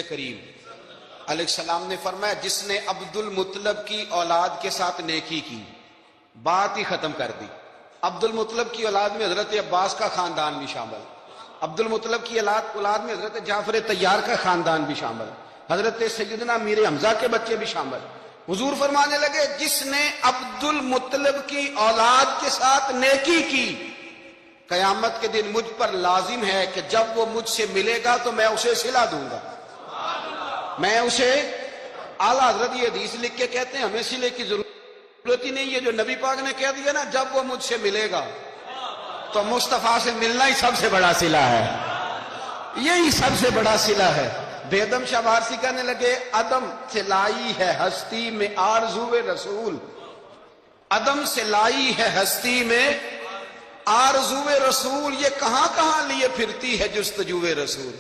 کریم علیہ السلام نے فرمایا جس نے عبد المطلب کی اولاد کے ساتھ نیکی کی بات ہی ختم کر دی۔ عبد المطلب کی اولاد میں حضرت عباس کا خاندان بھی شامل، عبد المطلب کی اولاد میں حضرت جعفر طیار کا خاندان بھی شامل، حضرت سیدنا میر حمزہ کے بچے بھی شامل۔ حضور فرمانے لگے جس نے عبد المطلب کی اولاد کے ساتھ نیکی کی قیامت کے دن مجھ پر لازم ہے کہ جب وہ مجھ سے ملے گا تو میں اسے صلہ دوں گا، میں اسے۔ اعلیٰ حضرت یہ حدیث لکھ کے کہتے ہیں ہمیں صلے کی ضرورت ہی نہیں ہے، جو نبی پاک نے کہہ دیا نا جب وہ مجھ سے ملے گا تو مصطفیٰ سے ملنا ہی سب سے بڑا صلہ ہے، یہی سب سے بڑا صلہ ہے۔ بیدم شاہ وارسی کہنے لگے عدم سے لائی ہے ہستی میں آرزو رسول، عدم سے لائی ہے ہستی میں آرزو رسول، یہ کہاں کہاں لیے پھرتی ہے جستجو رسول۔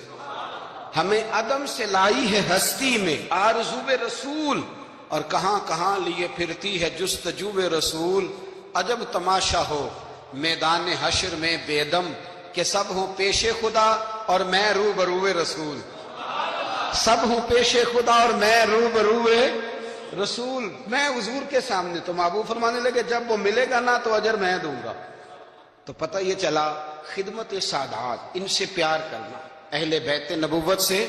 ہمیں عدم سے لائی ہے ہستی میں آرزو رسول اور کہاں کہاں لیے پھرتی ہے جستجو رسول۔ عجب تماشا ہو میدان حشر میں بیدم کہ سب ہوں پیش خدا اور میں روبرو رسول، سب ہوں پیش خدا اور میں روبرو رسول۔ میں حضور کے سامنے تو محبوب فرمانے لگے جب وہ ملے گا نا تو اجر میں دوں گا۔ تو پتہ یہ چلا خدمت سادات، ان سے پیار کرنا، اہل بیت نبوت سے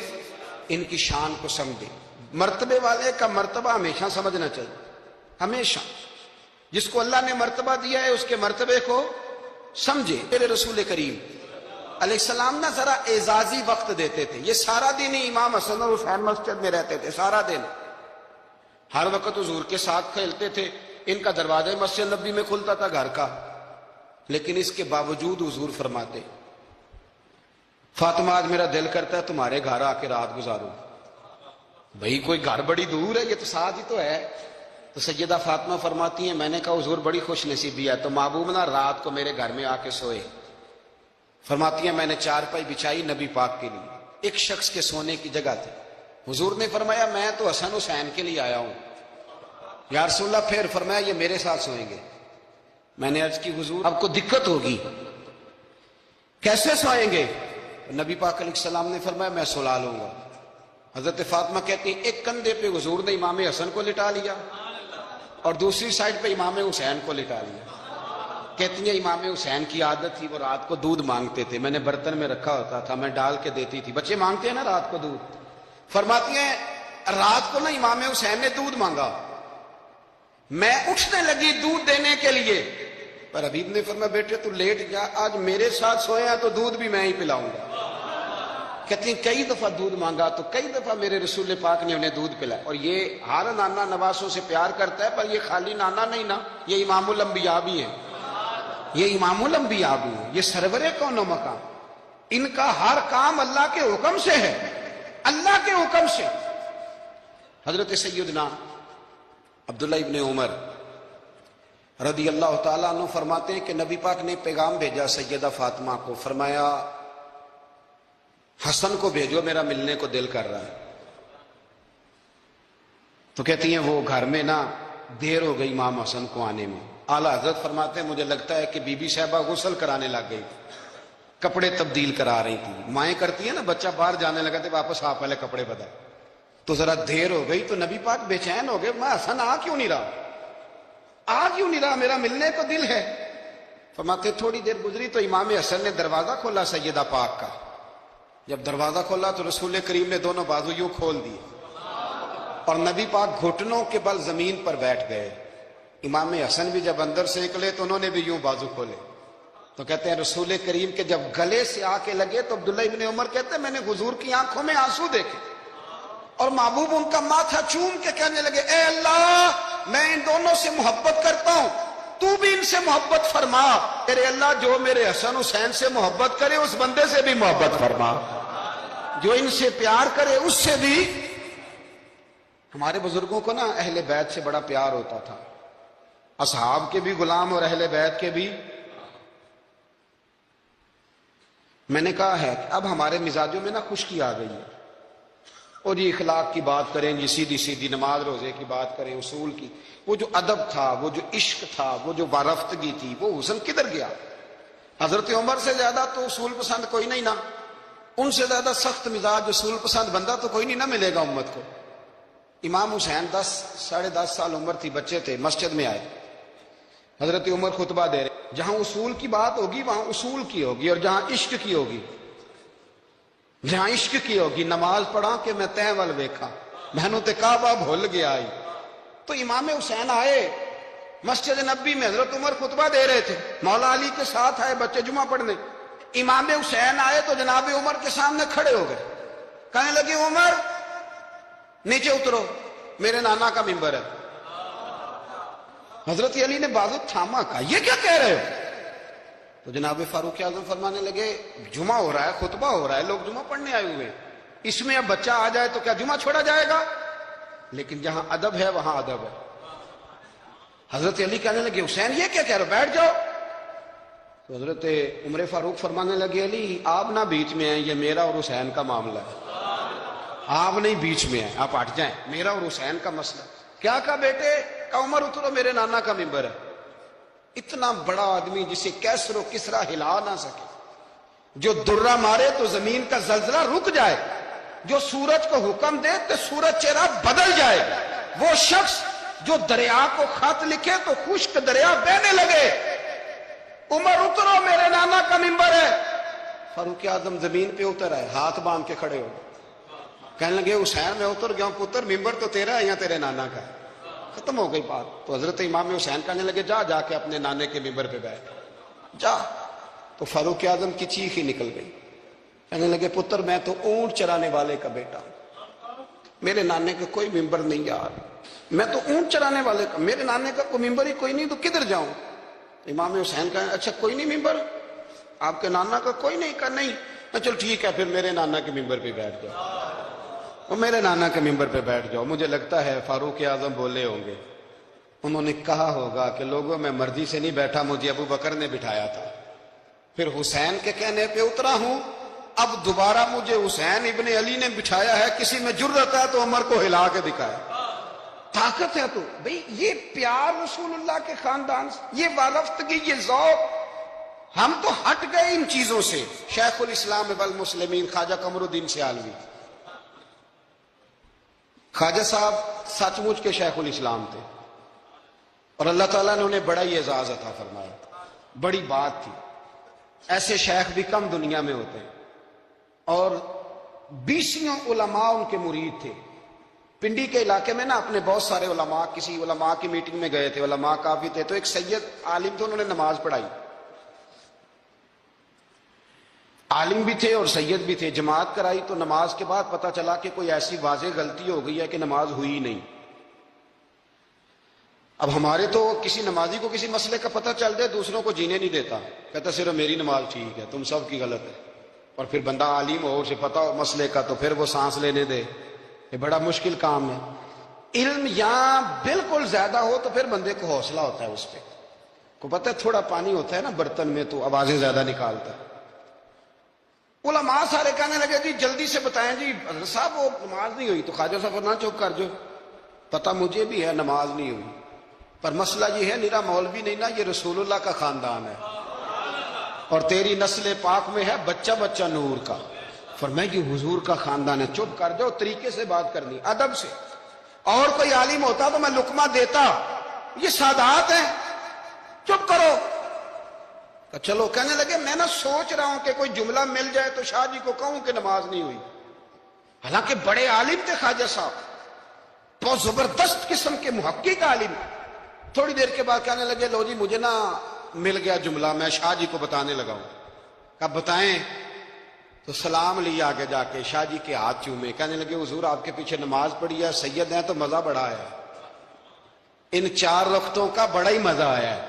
ان کی شان کو سمجھے۔ مرتبے والے کا مرتبہ ہمیشہ سمجھنا چاہیے، ہمیشہ جس کو اللہ نے مرتبہ دیا ہے اس کے مرتبے کو سمجھے۔ میرے رسول کریم علیہ السلام نا ذرا اعزازی وقت دیتے تھے، یہ سارا دن ہی امام حسن اور حسین مسجد میں رہتے تھے، سارا دن ہر وقت حضور کے ساتھ کھیلتے تھے، ان کا دروازہ مسجد نبی میں کھلتا تھا گھر کا، لیکن اس کے باوجود حضور فرماتے فاطمہ آج میرا دل کرتا ہے تمہارے گھر آ کے رات گزاروں۔ بھئی کوئی گھر بڑی دور ہے، یہ تو ساتھ ہی تو ہے۔ تو سیدہ فاطمہ فرماتی ہیں میں نے کہا حضور بڑی خوش نصیبی ہے، تو محبوب نا رات کو میرے گھر میں آ کے سوئے۔ فرماتی ہیں میں نے چارپائی بچھائی نبی پاک کے لیے، ایک شخص کے سونے کی جگہ تھی۔ حضور نے فرمایا میں تو حسن حسین کے لیے آیا ہوں۔ یا رسول اللہ پھر فرمایا یہ میرے ساتھ سوئیں گے۔ میں نے عرض کی حضور اب کو دقت ہوگی، کیسے سوئیں گے؟ نبی پاک علیہ السلام نے فرمایا میں سلا لوں گا۔ حضرت فاطمہ کہتی ہیں ایک کندھے پہ حضور نے امام حسن کو لٹا لیا اور دوسری سائڈ پہ امام حسین کو لٹا لیا۔ کہتی ہیں امام حسین کی عادت تھی وہ رات کو دودھ مانگتے تھے، میں نے برتن میں رکھا ہوتا تھا، میں ڈال کے دیتی تھی، بچے مانگتے ہیں نا رات کو دودھ۔ فرماتی ہیں رات کو نا امام حسین نے دودھ مانگا، میں اٹھنے لگی دودھ دینے کے لیے، پر حبیب نے فرمایا بیٹے تو لیٹ جا، آج میرے ساتھ سویا تو دودھ بھی میں ہی پلاؤں گا۔ کہتی ہیں کئی دفعہ دودھ مانگا تو کئی دفعہ میرے رسول پاک نے انہیں دودھ پلایا۔ اور یہ ہر نانا نواسوں سے پیار کرتا ہے، پر یہ خالی نانا نہیں نا، یہ امام الانبیاء بھی ہیں، یہ امام الانبیاء بھی ہیں، یہ سرور کون و مقام، ان کا ہر کام اللہ کے حکم سے ہے، اللہ کے حکم سے۔ حضرت سیدنا عبداللہ ابن عمر رضی اللہ تعالیٰ عنہ فرماتے ہیں کہ نبی پاک نے پیغام بھیجا سیدہ فاطمہ کو، فرمایا حسن کو بھیجو میرا ملنے کو دل کر رہا ہے۔ تو کہتی ہیں وہ گھر میں نا دیر ہو گئی امام حسن کو آنے میں۔ اعلیٰ حضرت فرماتے ہیں مجھے لگتا ہے کہ بی بی صاحبہ غسل کرانے لگ گئی، کپڑے تبدیل کرا رہی تھی، مائیں کرتی ہیں نا بچہ باہر جانے لگا تو واپس آ پہلے کپڑے بدل، تو ذرا دیر ہو گئی تو نبی پاک بے چین ہو گئے، میں حسن آ کیوں نہیں رہا، آ کیوں نہیں رہا، میرا ملنے کو دل ہے۔ فرماتے تھوڑی دیر گزری تو امام حسن نے دروازہ کھولا سیدہ پاک کا، جب دروازہ کھولا تو رسول کریم نے دونوں بازو یوں کھول دیے اور نبی پاک گھٹنوں کے بل زمین پر بیٹھ گئے۔ امام حسن بھی جب اندر سے نکلے تو انہوں نے بھی یوں بازو کھولے، تو کہتے ہیں رسول کریم کے جب گلے سے آ کے لگے تو عبداللہ ابن عمر کہتے ہیں میں نے حضور کی آنکھوں میں آنسو دیکھے اور محبوب ان کا ماتھا چوم کے کہنے لگے اے اللہ میں ان دونوں سے محبت کرتا ہوں، تو بھی ان سے محبت فرما، تیرے اللہ جو میرے حسن حسین سے محبت کرے اس بندے سے بھی محبت فرما، جو ان سے پیار کرے اس سے بھی۔ ہمارے بزرگوں کو نا اہل بیت سے بڑا پیار ہوتا تھا، اصحاب کے بھی غلام اور اہل بیت کے بھی۔ میں نے کہا ہے کہ اب ہمارے مزاجوں میں نا خشکی آ گئی ہے، اور یہ اخلاق کی بات کریں، یہ سیدھی سیدھی نماز روزے کی بات کریں، اصول کی، وہ جو ادب تھا، وہ جو عشق تھا، وہ جو وارفتگی تھی، وہ حسن کدھر گیا؟ حضرت عمر سے زیادہ تو اصول پسند کوئی نہیں نا، ان سے زیادہ سخت مزاج اصول پسند بندہ تو کوئی نہیں نہ ملے گا امت کو۔ امام حسین 10-10.5 سال عمر تھی، بچے تھے، مسجد میں آئے، حضرت عمر خطبہ دے رہے، جہاں اصول کی بات ہوگی وہاں اصول کی ہوگی، اور جہاں عشق کی ہوگی، جہاں عشق کی ہوگی، نماز پڑھا کہ میں تہ ول ویکھا مینوں تے کعبہ بھول گیا آئی۔ تو امام حسین آئے مسجد نبی میں، حضرت عمر خطبہ دے رہے تھے، مولا علی کے ساتھ آئے بچے جمعہ پڑھنے، امام حسین آئے تو جناب عمر کے سامنے کھڑے ہو گئے، کہنے لگے عمر نیچے اترو، میرے نانا کا ممبر ہے۔ حضرت علی نے بازو تھاما، کہا یہ کیا کہہ رہے ہو؟ تو جناب فاروق اعظم فرمانے لگے جمعہ ہو رہا ہے، خطبہ ہو رہا ہے، لوگ جمعہ پڑھنے آئے ہوئے، اس میں اب بچہ آ جائے تو کیا جمعہ چھوڑا جائے گا؟ لیکن جہاں ادب ہے وہاں ادب ہے۔ حضرت علی کہنے لگے حسین یہ کیا کہہ رہے ہو، بیٹھ جاؤ۔ تو حضرت عمر فاروق فرمانے لگے علی آپ نہ بیچ میں ہیں، یہ میرا اور حسین کا معاملہ ہے، آپ نہیں بیچ میں ہیں، آپ ہٹ جائیں، میرا اور حسین کا مسئلہ۔ کیا کہا بیٹے؟ کہا عمر اترو، میرے نانا کا ممبر ہے۔ اتنا بڑا آدمی جسے کیسر و کسرا ہلا نہ سکے، جو درہ مارے تو زمین کا زلزلہ رک جائے، جو سورج کو حکم دے تو سورج چہرہ بدل جائے، وہ شخص جو دریا کو خط لکھے تو خشک دریا بہنے لگے، عمر اترو میرے نانا کا ممبر ہے۔ فاروق اعظم زمین پہ اتر آئے، ہاتھ باندھ کے کھڑے ہو، کہنے لگے حسین میں اتر گیا ہوں پتر، ممبر تو تیرا ہے یا تیرے نانا کا ہے؟ ختم ہو گئی بات۔ تو حضرت امام حسین کہنے لگے جا کے اپنے نانے کے ممبر پہ بیٹھ جا۔ تو فاروق اعظم کی چیخ ہی نکل گئی، کہنے لگے پتر میں تو اونٹ چرانے والے کا بیٹا ہوں، میرے نانے کا کوئی ممبر نہیں یار، میں تو اونٹ چرانے والے کا، میرے نانے کا کوئی ممبر ہی کوئی نہیں، تو کدھر جاؤں؟ امام حسین کہا اچھا کوئی نہیں ممبر آپ کے نانا کا کوئی نہیں؟ کہا نہیں۔ چل ٹھیک ہے پھر میرے نانا کے ممبر پہ بیٹھ جاؤ، اور میرے نانا کے ممبر پہ بیٹھ جاؤ۔ مجھے لگتا ہے فاروق اعظم بولے ہوں گے، انہوں نے کہا ہوگا کہ لوگوں میں مرضی سے نہیں بیٹھا، مجھے ابو بکر نے بٹھایا تھا، پھر حسین کے کہنے پہ اترا ہوں، اب دوبارہ مجھے حسین ابن علی نے بٹھایا ہے، کسی میں جرت ہے تو عمر کو ہلا کے دکھائے، طاقت ہے تو بھئی یہ پیار رسول اللہ کے خاندان سے، یہ والفتگی، یہ ذوق، ہم تو ہٹ گئے ان چیزوں سے۔ شیخ الاسلام والمسلمین خواجہ قمر الدین سیالوی، خواجہ صاحب سچ مچ کے شیخ الاسلام تھے، اور اللہ تعالیٰ نے انہیں بڑا ہی اعزاز عطا فرمایا، بڑی بات تھی، ایسے شیخ بھی کم دنیا میں ہوتے ہیں، اور 20 علماء ان کے مرید تھے۔ پنڈی کے علاقے میں نا اپنے بہت سارے علماء، کسی علماء کی میٹنگ میں گئے تھے، علماء کافی تھے، تو ایک سید عالم تھے، انہوں نے نماز پڑھائی، عالم بھی تھے اور سید بھی تھے، جماعت کرائی، تو نماز کے بعد پتہ چلا کہ کوئی ایسی واضح غلطی ہو گئی ہے کہ نماز ہوئی نہیں۔ اب ہمارے تو کسی نمازی کو کسی مسئلے کا پتہ چل دے دوسروں کو جینے نہیں دیتا، کہتا صرف میری نماز ٹھیک ہے تم سب کی غلط ہے، اور پھر بندہ عالم ہو، اسے پتہ ہو مسئلے کا، تو پھر وہ سانس لینے دے، یہ بڑا مشکل کام ہے۔ علم یہاں بالکل زیادہ ہو تو پھر بندے کو حوصلہ ہوتا ہے، اس پہ کو پتہ ہے تھوڑا پانی ہوتا ہے نا برتن میں تو آوازیں زیادہ نکالتا ہے۔ علماء سارے کہنے لگے جی جلدی سے بتائیں جی حضرت صاحب وہ نماز نہیں ہوئی، تو خواجہ صاحب نہ چپ کر جو، پتہ مجھے بھی ہے نماز نہیں ہوئی، پر مسئلہ یہ ہے میرا مولوی نہیں نا، یہ رسول اللہ کا خاندان ہے، اور تیری نسل پاک میں ہے بچہ بچہ نور کا، فرمایا یہ حضور کا خاندان ہے، چپ کر جاؤ، طریقے سے بات کرنی، ادب سے۔ اور کوئی عالم ہوتا تو میں لقمہ دیتا، یہ سادات ہیں، چپ کرو۔ چلو کہنے لگے میں نہ سوچ رہا ہوں کہ کوئی جملہ مل جائے تو شاہ جی کو کہوں کہ نماز نہیں ہوئی، حالانکہ بڑے عالم تھے خواجہ صاحب، بہت زبردست قسم کے محقق عالم۔ تھوڑی دیر کے بعد کہنے لگے لو جی مجھے نا مل گیا جملہ، میں شاہ جی کو بتانے لگا ہوں۔ کب بتائیں؟ تو سلام لیا آگے جا کے، شاہ جی کے ہاتھ چومے، کہنے لگے حضور آپ کے پیچھے نماز پڑھی ہے، سید ہیں تو مزہ بڑا آیا ہے، ان 4 رکعتوں کا بڑا ہی مزہ آیا ہے،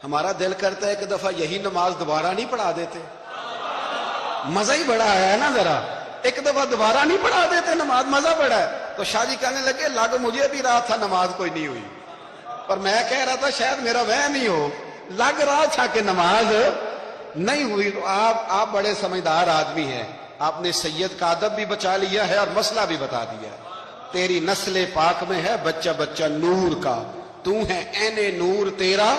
ہمارا دل کرتا ہے ایک دفعہ یہی نماز دوبارہ نہیں پڑھا دیتے، مزہ ہی بڑا آیا ہے نا، ذرا ایک دفعہ دوبارہ نہیں پڑھا دیتے نماز، مزہ بڑا ہے۔ تو شاہ جی کہنے لگے لگ مجھے بھی رہا تھا نماز کوئی نہیں ہوئی، پر میں کہہ رہا تھا شاید میرا وہم ہی ہو، لگ رہا تھا کہ نماز نہیں ہوئی۔ تو آپ بڑے سمجھدار آدمی ہیں، آپ نے سید کا ادب بھی بچا لیا ہے اور مسئلہ بھی بتا دیا ہے۔ تیری نسل پاک میں ہے بچہ بچہ نور کا، تو ہے عین نور، تیرا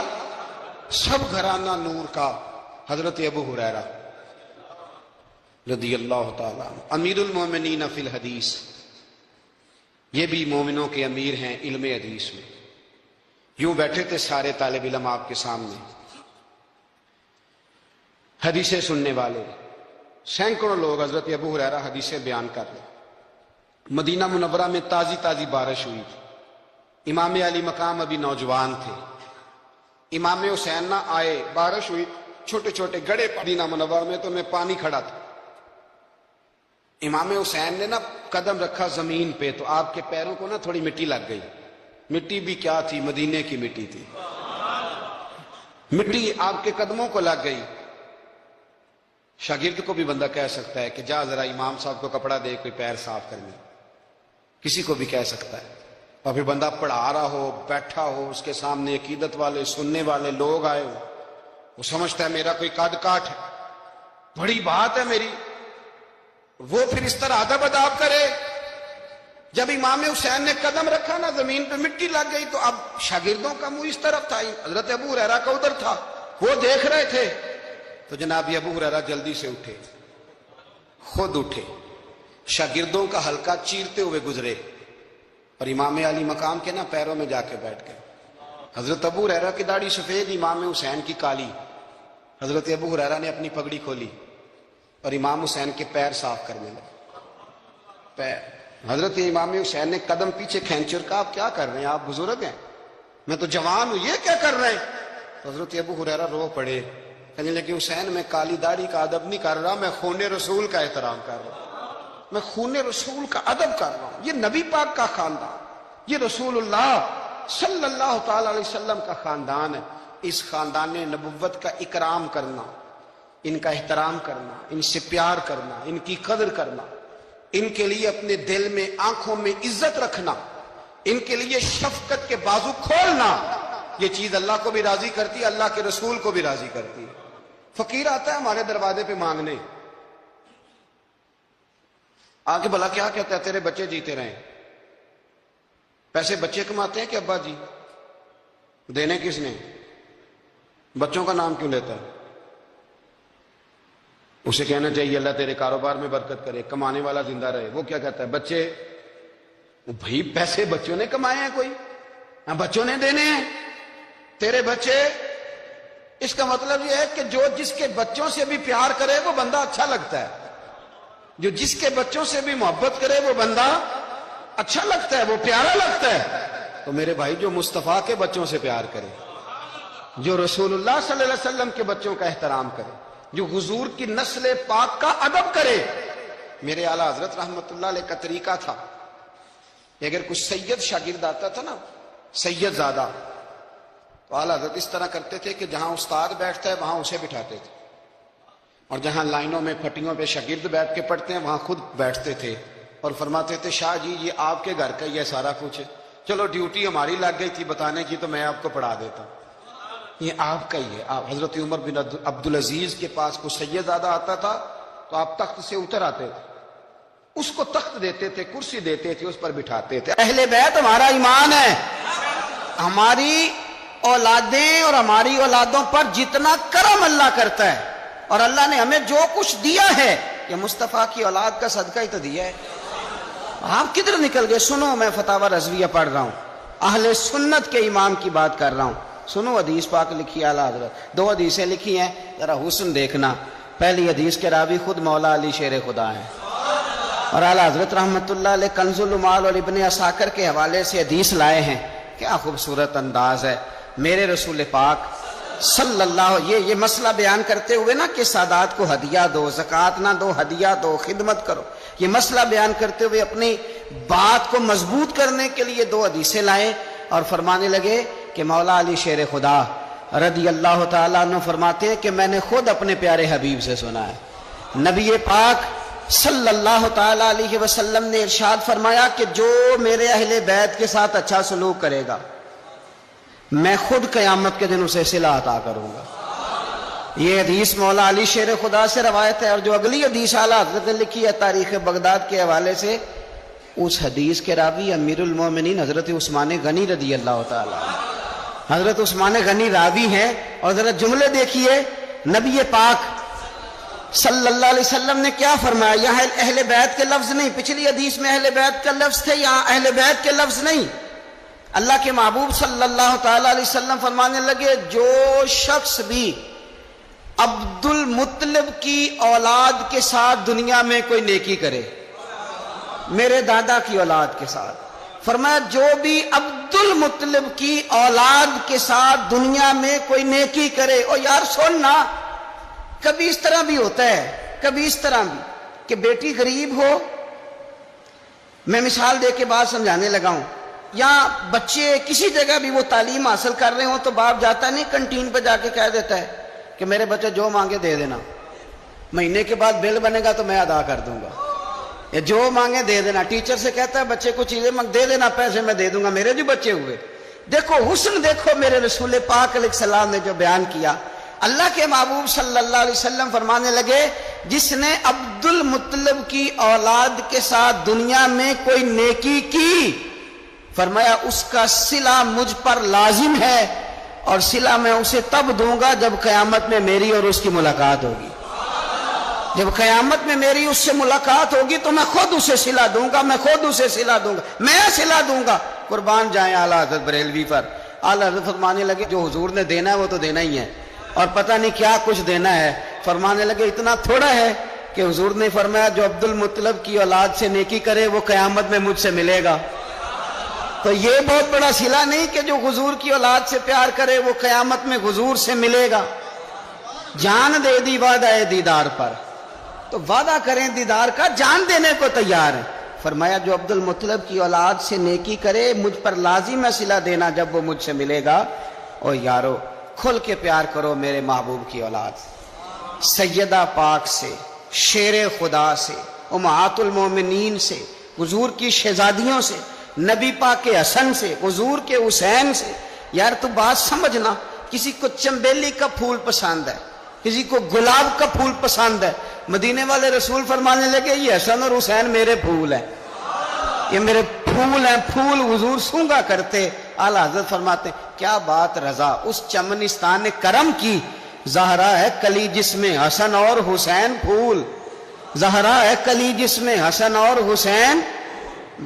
سب گھرانہ نور کا۔ حضرت ابو ہریرہ رضی اللہ تعالیٰ عنہ امیر المومنین فی الحدیث، یہ بھی مومنوں کے امیر ہیں علم حدیث میں۔ یوں بیٹھے تھے سارے طالب علم آپ کے سامنے، حدیثیں سننے والے سینکڑوں لوگ، حضرت ابو ہریرہ حدیثیں بیان کر رہے۔ مدینہ منورہ میں تازی تازی بارش ہوئی تھی، امام علی مقام ابھی نوجوان تھے، امام حسین نہ آئے، بارش ہوئی، چھوٹے چھوٹے گڑھے مدینہ منورہ میں، تو ان میں پانی کھڑا تھا۔ امام حسین نے نا قدم رکھا زمین پہ تو آپ کے پیروں کو نا تھوڑی مٹی لگ گئی۔ مٹی بھی کیا تھی، مدینے کی مٹی تھی، مٹی آپ کے قدموں کو لگ گئی۔ شاگرد کو بھی بندہ کہہ سکتا ہے کہ جا ذرا امام صاحب کو کپڑا دے کوئی پیر صاف کرنے، کسی کو بھی کہہ سکتا ہے۔ اور پھر بندہ پڑھا رہا ہو، بیٹھا ہو، اس کے سامنے عقیدت والے سننے والے لوگ آئے ہو، وہ سمجھتا ہے میرا کوئی قد کاٹ ہے، بڑی بات ہے میری، وہ پھر اس طرح ادب اداب کرے۔ جب امام حسین نے قدم رکھا نا زمین پہ مٹی لگ گئی، تو اب شاگردوں کا منہ اس طرف تھا، حضرت ابو ہریرہ کا ادھر تھا، وہ دیکھ رہے تھے۔ تو جناب ابو ہریرہ جلدی سے اٹھے، خود اٹھے، شاگردوں کا حلقہ چیرتے ہوئے گزرے، اور امام علی مقام کے نا پیروں میں جا کے بیٹھ گئے۔ حضرت ابو ہریرہ کی داڑھی سفید، امام حسین کی کالی۔ حضرت ابو ہریرہ نے اپنی پگڑی کھولی اور امام حسین کے پیر صاف کرنے لگے۔ پیر، حضرت امام حسین نے قدم پیچھے کھینچے اور کہا آپ کیا کر رہے ہیں، آپ بزرگ ہیں، میں تو جوان ہوں، یہ کیا کر رہے ہیں؟ تو حضرت ابو ہریرہ رو پڑے، کہنے لگے حسین میں کالی داڑھی کا ادب نہیں کر رہا، میں خون رسول کا احترام کر رہا ہوں، میں خون رسول کا ادب کر رہا ہوں۔ یہ نبی پاک کا خاندان، یہ رسول اللہ صلی اللہ تعالی علیہ وسلم کا خاندان ہے۔ اس خاندان نبوت کا اکرام کرنا، ان کا احترام کرنا، ان سے پیار کرنا، ان کی قدر کرنا، ان کے لیے اپنے دل میں آنکھوں میں عزت رکھنا، ان کے لیے شفقت کے بازو کھولنا، یہ چیز اللہ کو بھی راضی کرتی ہے، اللہ کے رسول کو بھی راضی کرتی ہے۔ فقیر آتا ہے ہمارے دروازے پہ مانگنے، آگے بھلا کیا کہتا ہے، تیرے بچے جیتے رہیں، پیسے بچے کماتے ہیں کہ ابا جی؟ دینے کس نے؟ بچوں کا نام کیوں لیتا ہے؟ اسے کہنا چاہیے اللہ تیرے کاروبار میں برکت کرے، کمانے والا زندہ رہے۔ وہ کیا کہتا ہے، بچے، بھائی پیسے بچوں نے کمائے ہیں، کوئی بچوں نے دینے ہیں، تیرے بچے۔ اس کا مطلب یہ ہے کہ جو جس کے بچوں سے بھی پیار کرے وہ بندہ اچھا لگتا ہے، جو جس کے بچوں سے بھی محبت کرے وہ بندہ اچھا لگتا ہے، وہ پیارا لگتا ہے۔ تو میرے بھائی جو مصطفیٰ کے بچوں سے پیار کرے، جو رسول اللہ صلی اللہ علیہ وسلم کے بچوں کا احترام کرے، جو حضور کی نسل پاک کا ادب کرے۔ میرے اعلیٰ حضرت رحمت اللہ علیہ کا طریقہ تھا کہ اگر کچھ سید شاگرد آتا تھا نا، سید زادہ، تو اعلیٰ حضرت اس طرح کرتے تھے کہ جہاں استاد بیٹھتا ہے وہاں اسے بٹھاتے تھے، اور جہاں لائنوں میں پھٹیوں پہ شاگرد بیٹھ کے پڑھتے ہیں وہاں خود بیٹھتے تھے، اور فرماتے تھے شاہ جی یہ آپ کے گھر کا ہی ہے سارا کچھ، چلو ڈیوٹی ہماری لگ گئی تھی بتانے کی تو میں آپ کو پڑھا دیتا ہوں، یہ آپ کا ہی ہے۔ آپ حضرت عمر بن عبدالعزیز کے پاس کوئی سید زادہ آتا تھا تو آپ تخت سے اتر آتے تھے، اس کو تخت دیتے تھے، کرسی دیتے تھے، اس پر بٹھاتے تھے۔ اہل بیت ہمارا ایمان ہے، ہماری اولادیں اور ہماری اولادوں پر جتنا کرم اللہ کرتا ہے، اور اللہ نے ہمیں جو کچھ دیا ہے یہ مصطفیٰ کی اولاد کا صدقہ ہی تو دیا ہے۔ آپ کدھر نکل گئے؟ سنو، میں فتاوی رضویہ پڑھ رہا ہوں، اہل سنت کے امام کی بات کر رہا ہوں۔ سنو، حدیث پاک لکھی اعلیٰ حضرت، 2 حدیثیں لکھی ہیں، ذرا حسن دیکھنا۔ پہلی حدیث کے راوی خود مولا علی شیر خدا ہیں، اور اعلیٰ حضرت رحمت اللہ علیہ کنز المال اور ابن عساکر کے حوالے سے حدیث لائے ہیں۔ کیا خوبصورت انداز ہے میرے رسول پاک صلی اللہ، یہ مسئلہ بیان کرتے ہوئے نا کہ سادات کو ہدیہ دو، زکوٰۃ نہ دو، ہدیہ دو، خدمت کرو، یہ مسئلہ بیان کرتے ہوئے اپنی بات کو مضبوط کرنے کے لیے 2 حدیثیں لائے، اور فرمانے لگے کہ مولا علی شیر خدا رضی اللہ تعالیٰ عنہ فرماتے ہیں کہ میں نے خود اپنے پیارے حبیب سے سنا ہے، نبی پاک صلی اللہ تعالیٰ علیہ وسلم نے ارشاد فرمایا کہ جو میرے اہل بیت کے ساتھ اچھا سلوک کرے گا میں خود قیامت کے دن اسے صلہ عطا کروں گا۔ یہ حدیث مولا علی شیر خدا سے روایت ہے، اور جو اگلی حدیث اعلیٰ حضرت نے لکھی ہے تاریخ بغداد کے حوالے سے، اس حدیث کے راوی امیر المومنین حضرت عثمان غنی رضی اللہ تعالیٰ، حضرت عثمان غنی راوی ہیں۔ اور ذرا جملے دیکھیے، نبی پاک صلی اللہ علیہ وسلم نے کیا فرمایا؟ یہاں اہل بیت کے لفظ نہیں، پچھلی حدیث میں اہل بیت کا لفظ تھے، یہاں اہل بیت کے لفظ نہیں۔ اللہ کے محبوب صلی اللہ تعالی علیہ وسلم فرمانے لگے جو شخص بھی عبد المطلب کی اولاد کے ساتھ دنیا میں کوئی نیکی کرے، میرے دادا کی اولاد کے ساتھ، فرمایا جو بھی عبد المطلب کی اولاد کے ساتھ دنیا میں کوئی نیکی کرے۔ اور یار سننا، کبھی اس طرح بھی ہوتا ہے، کبھی اس طرح بھی کہ بیٹی غریب ہو، میں مثال دے کے بات سمجھانے لگا ہوں، یا بچے کسی جگہ بھی وہ تعلیم حاصل کر رہے ہوں تو باپ جاتا نہیں کنٹین پہ جا کے کہہ دیتا ہے کہ میرے بچے جو مانگے دے دینا، مہینے کے بعد بل بنے گا تو میں ادا کر دوں گا، یا جو مانگے دے دینا۔ ٹیچر سے کہتا ہے بچے کو چیزیں دے دینا، پیسے میں دے دوں گا، میرے جو بچے ہوئے۔ دیکھو حسن، دیکھو میرے رسول پاک علیہ السلام نے جو بیان کیا۔ اللہ کے محبوب صلی اللہ علیہ وسلم فرمانے لگے جس نے عبد المطلب کی اولاد کے ساتھ دنیا میں کوئی نیکی کی، فرمایا اس کا صلہ مجھ پر لازم ہے، اور صلہ میں اسے تب دوں گا جب قیامت میں میری اور اس کی ملاقات ہوگی۔ جب قیامت میں میری اس سے ملاقات ہوگی تو میں خود اسے صلہ دوں گا، میں خود اسے صلہ دوں گا، میں صلہ دوں گا۔ قربان جائیں اعلیٰ حضرت بریلوی پر۔ اعلیٰ حضرت فرمانے لگے جو حضور نے دینا ہے وہ تو دینا ہی ہے، اور پتہ نہیں کیا کچھ دینا ہے۔ فرمانے لگے اتنا تھوڑا ہے کہ حضور نے فرمایا جو عبد المطلب کی اولاد سے نیکی کرے وہ قیامت میں مجھ سے ملے گا۔ تو یہ بہت بڑا صلہ نہیں کہ جو حضور کی اولاد سے پیار کرے وہ قیامت میں حضور سے ملے گا۔ جان دے دی وعدہ دیدار پر، تو وعدہ کریں دیدار کا، جان دینے کو تیار ہے۔ فرمایا جو عبد المطلب کی اولاد سے نیکی کرے مجھ پر لازم ہے صلہ دینا جب وہ مجھ سے ملے گا۔ اور یارو کھل کے پیار کرو میرے محبوب کی اولاد، سیدہ پاک سے، شیر خدا سے، امہات المومنین سے، حضور کی شہزادیوں سے، نبی پاک کے حسن سے، حضور کے حسین سے۔ یار تو بات سمجھنا، کسی کو چنبیلی کا پھول پسند ہے، کسی کو گلاب کا پھول پسند ہے، مدینے والے رسول فرمانے لگے یہ حسن اور حسین میرے پھول ہیں، یہ میرے پھول ہیں، پھول حضور سونگا کرتے۔ اعلیٰ حضرت فرماتے ہیں کیا بات رضا اس چمنستان نے کرم کی، زہرا ہے کلی جس میں حسن اور حسین پھول، زہرا ہے کلی جس میں حسن اور حسین۔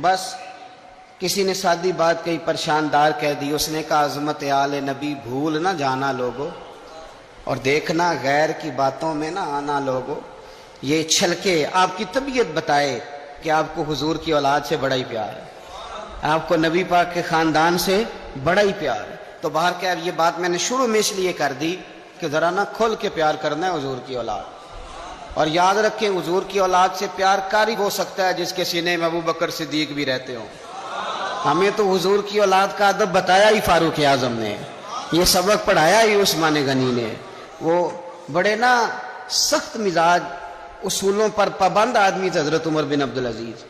بس کسی نے سادی بات کہی، پریشاندار کہہ دی، اس نے کہا عظمت آل نبی بھول نہ جانا لوگو، اور دیکھنا غیر کی باتوں میں نہ آنا لوگو۔ یہ چھلکے آپ کی طبیعت بتائے کہ آپ کو حضور کی اولاد سے بڑا ہی پیار ہے، آپ کو نبی پاک کے خاندان سے بڑا ہی پیار ہے۔ تو باہر کیا یہ بات میں نے شروع میں اس لیے کر دی کہ ذرا نہ کھل کے پیار کرنا ہے حضور کی اولاد۔ اور یاد رکھیں حضور کی اولاد سے پیار کاری ہو سکتا ہے جس کے سینے میں ابو بکر صدیق بھی رہتے ہوں۔ ہمیں تو حضور کی اولاد کا ادب بتایا ہی فاروق اعظم نے، یہ سبق پڑھایا ہی عثمان غنی نے۔ وہ بڑے نا سخت مزاج، اصولوں پر پابند آدمی تھے حضرت عمر بن عبدالعزیز۔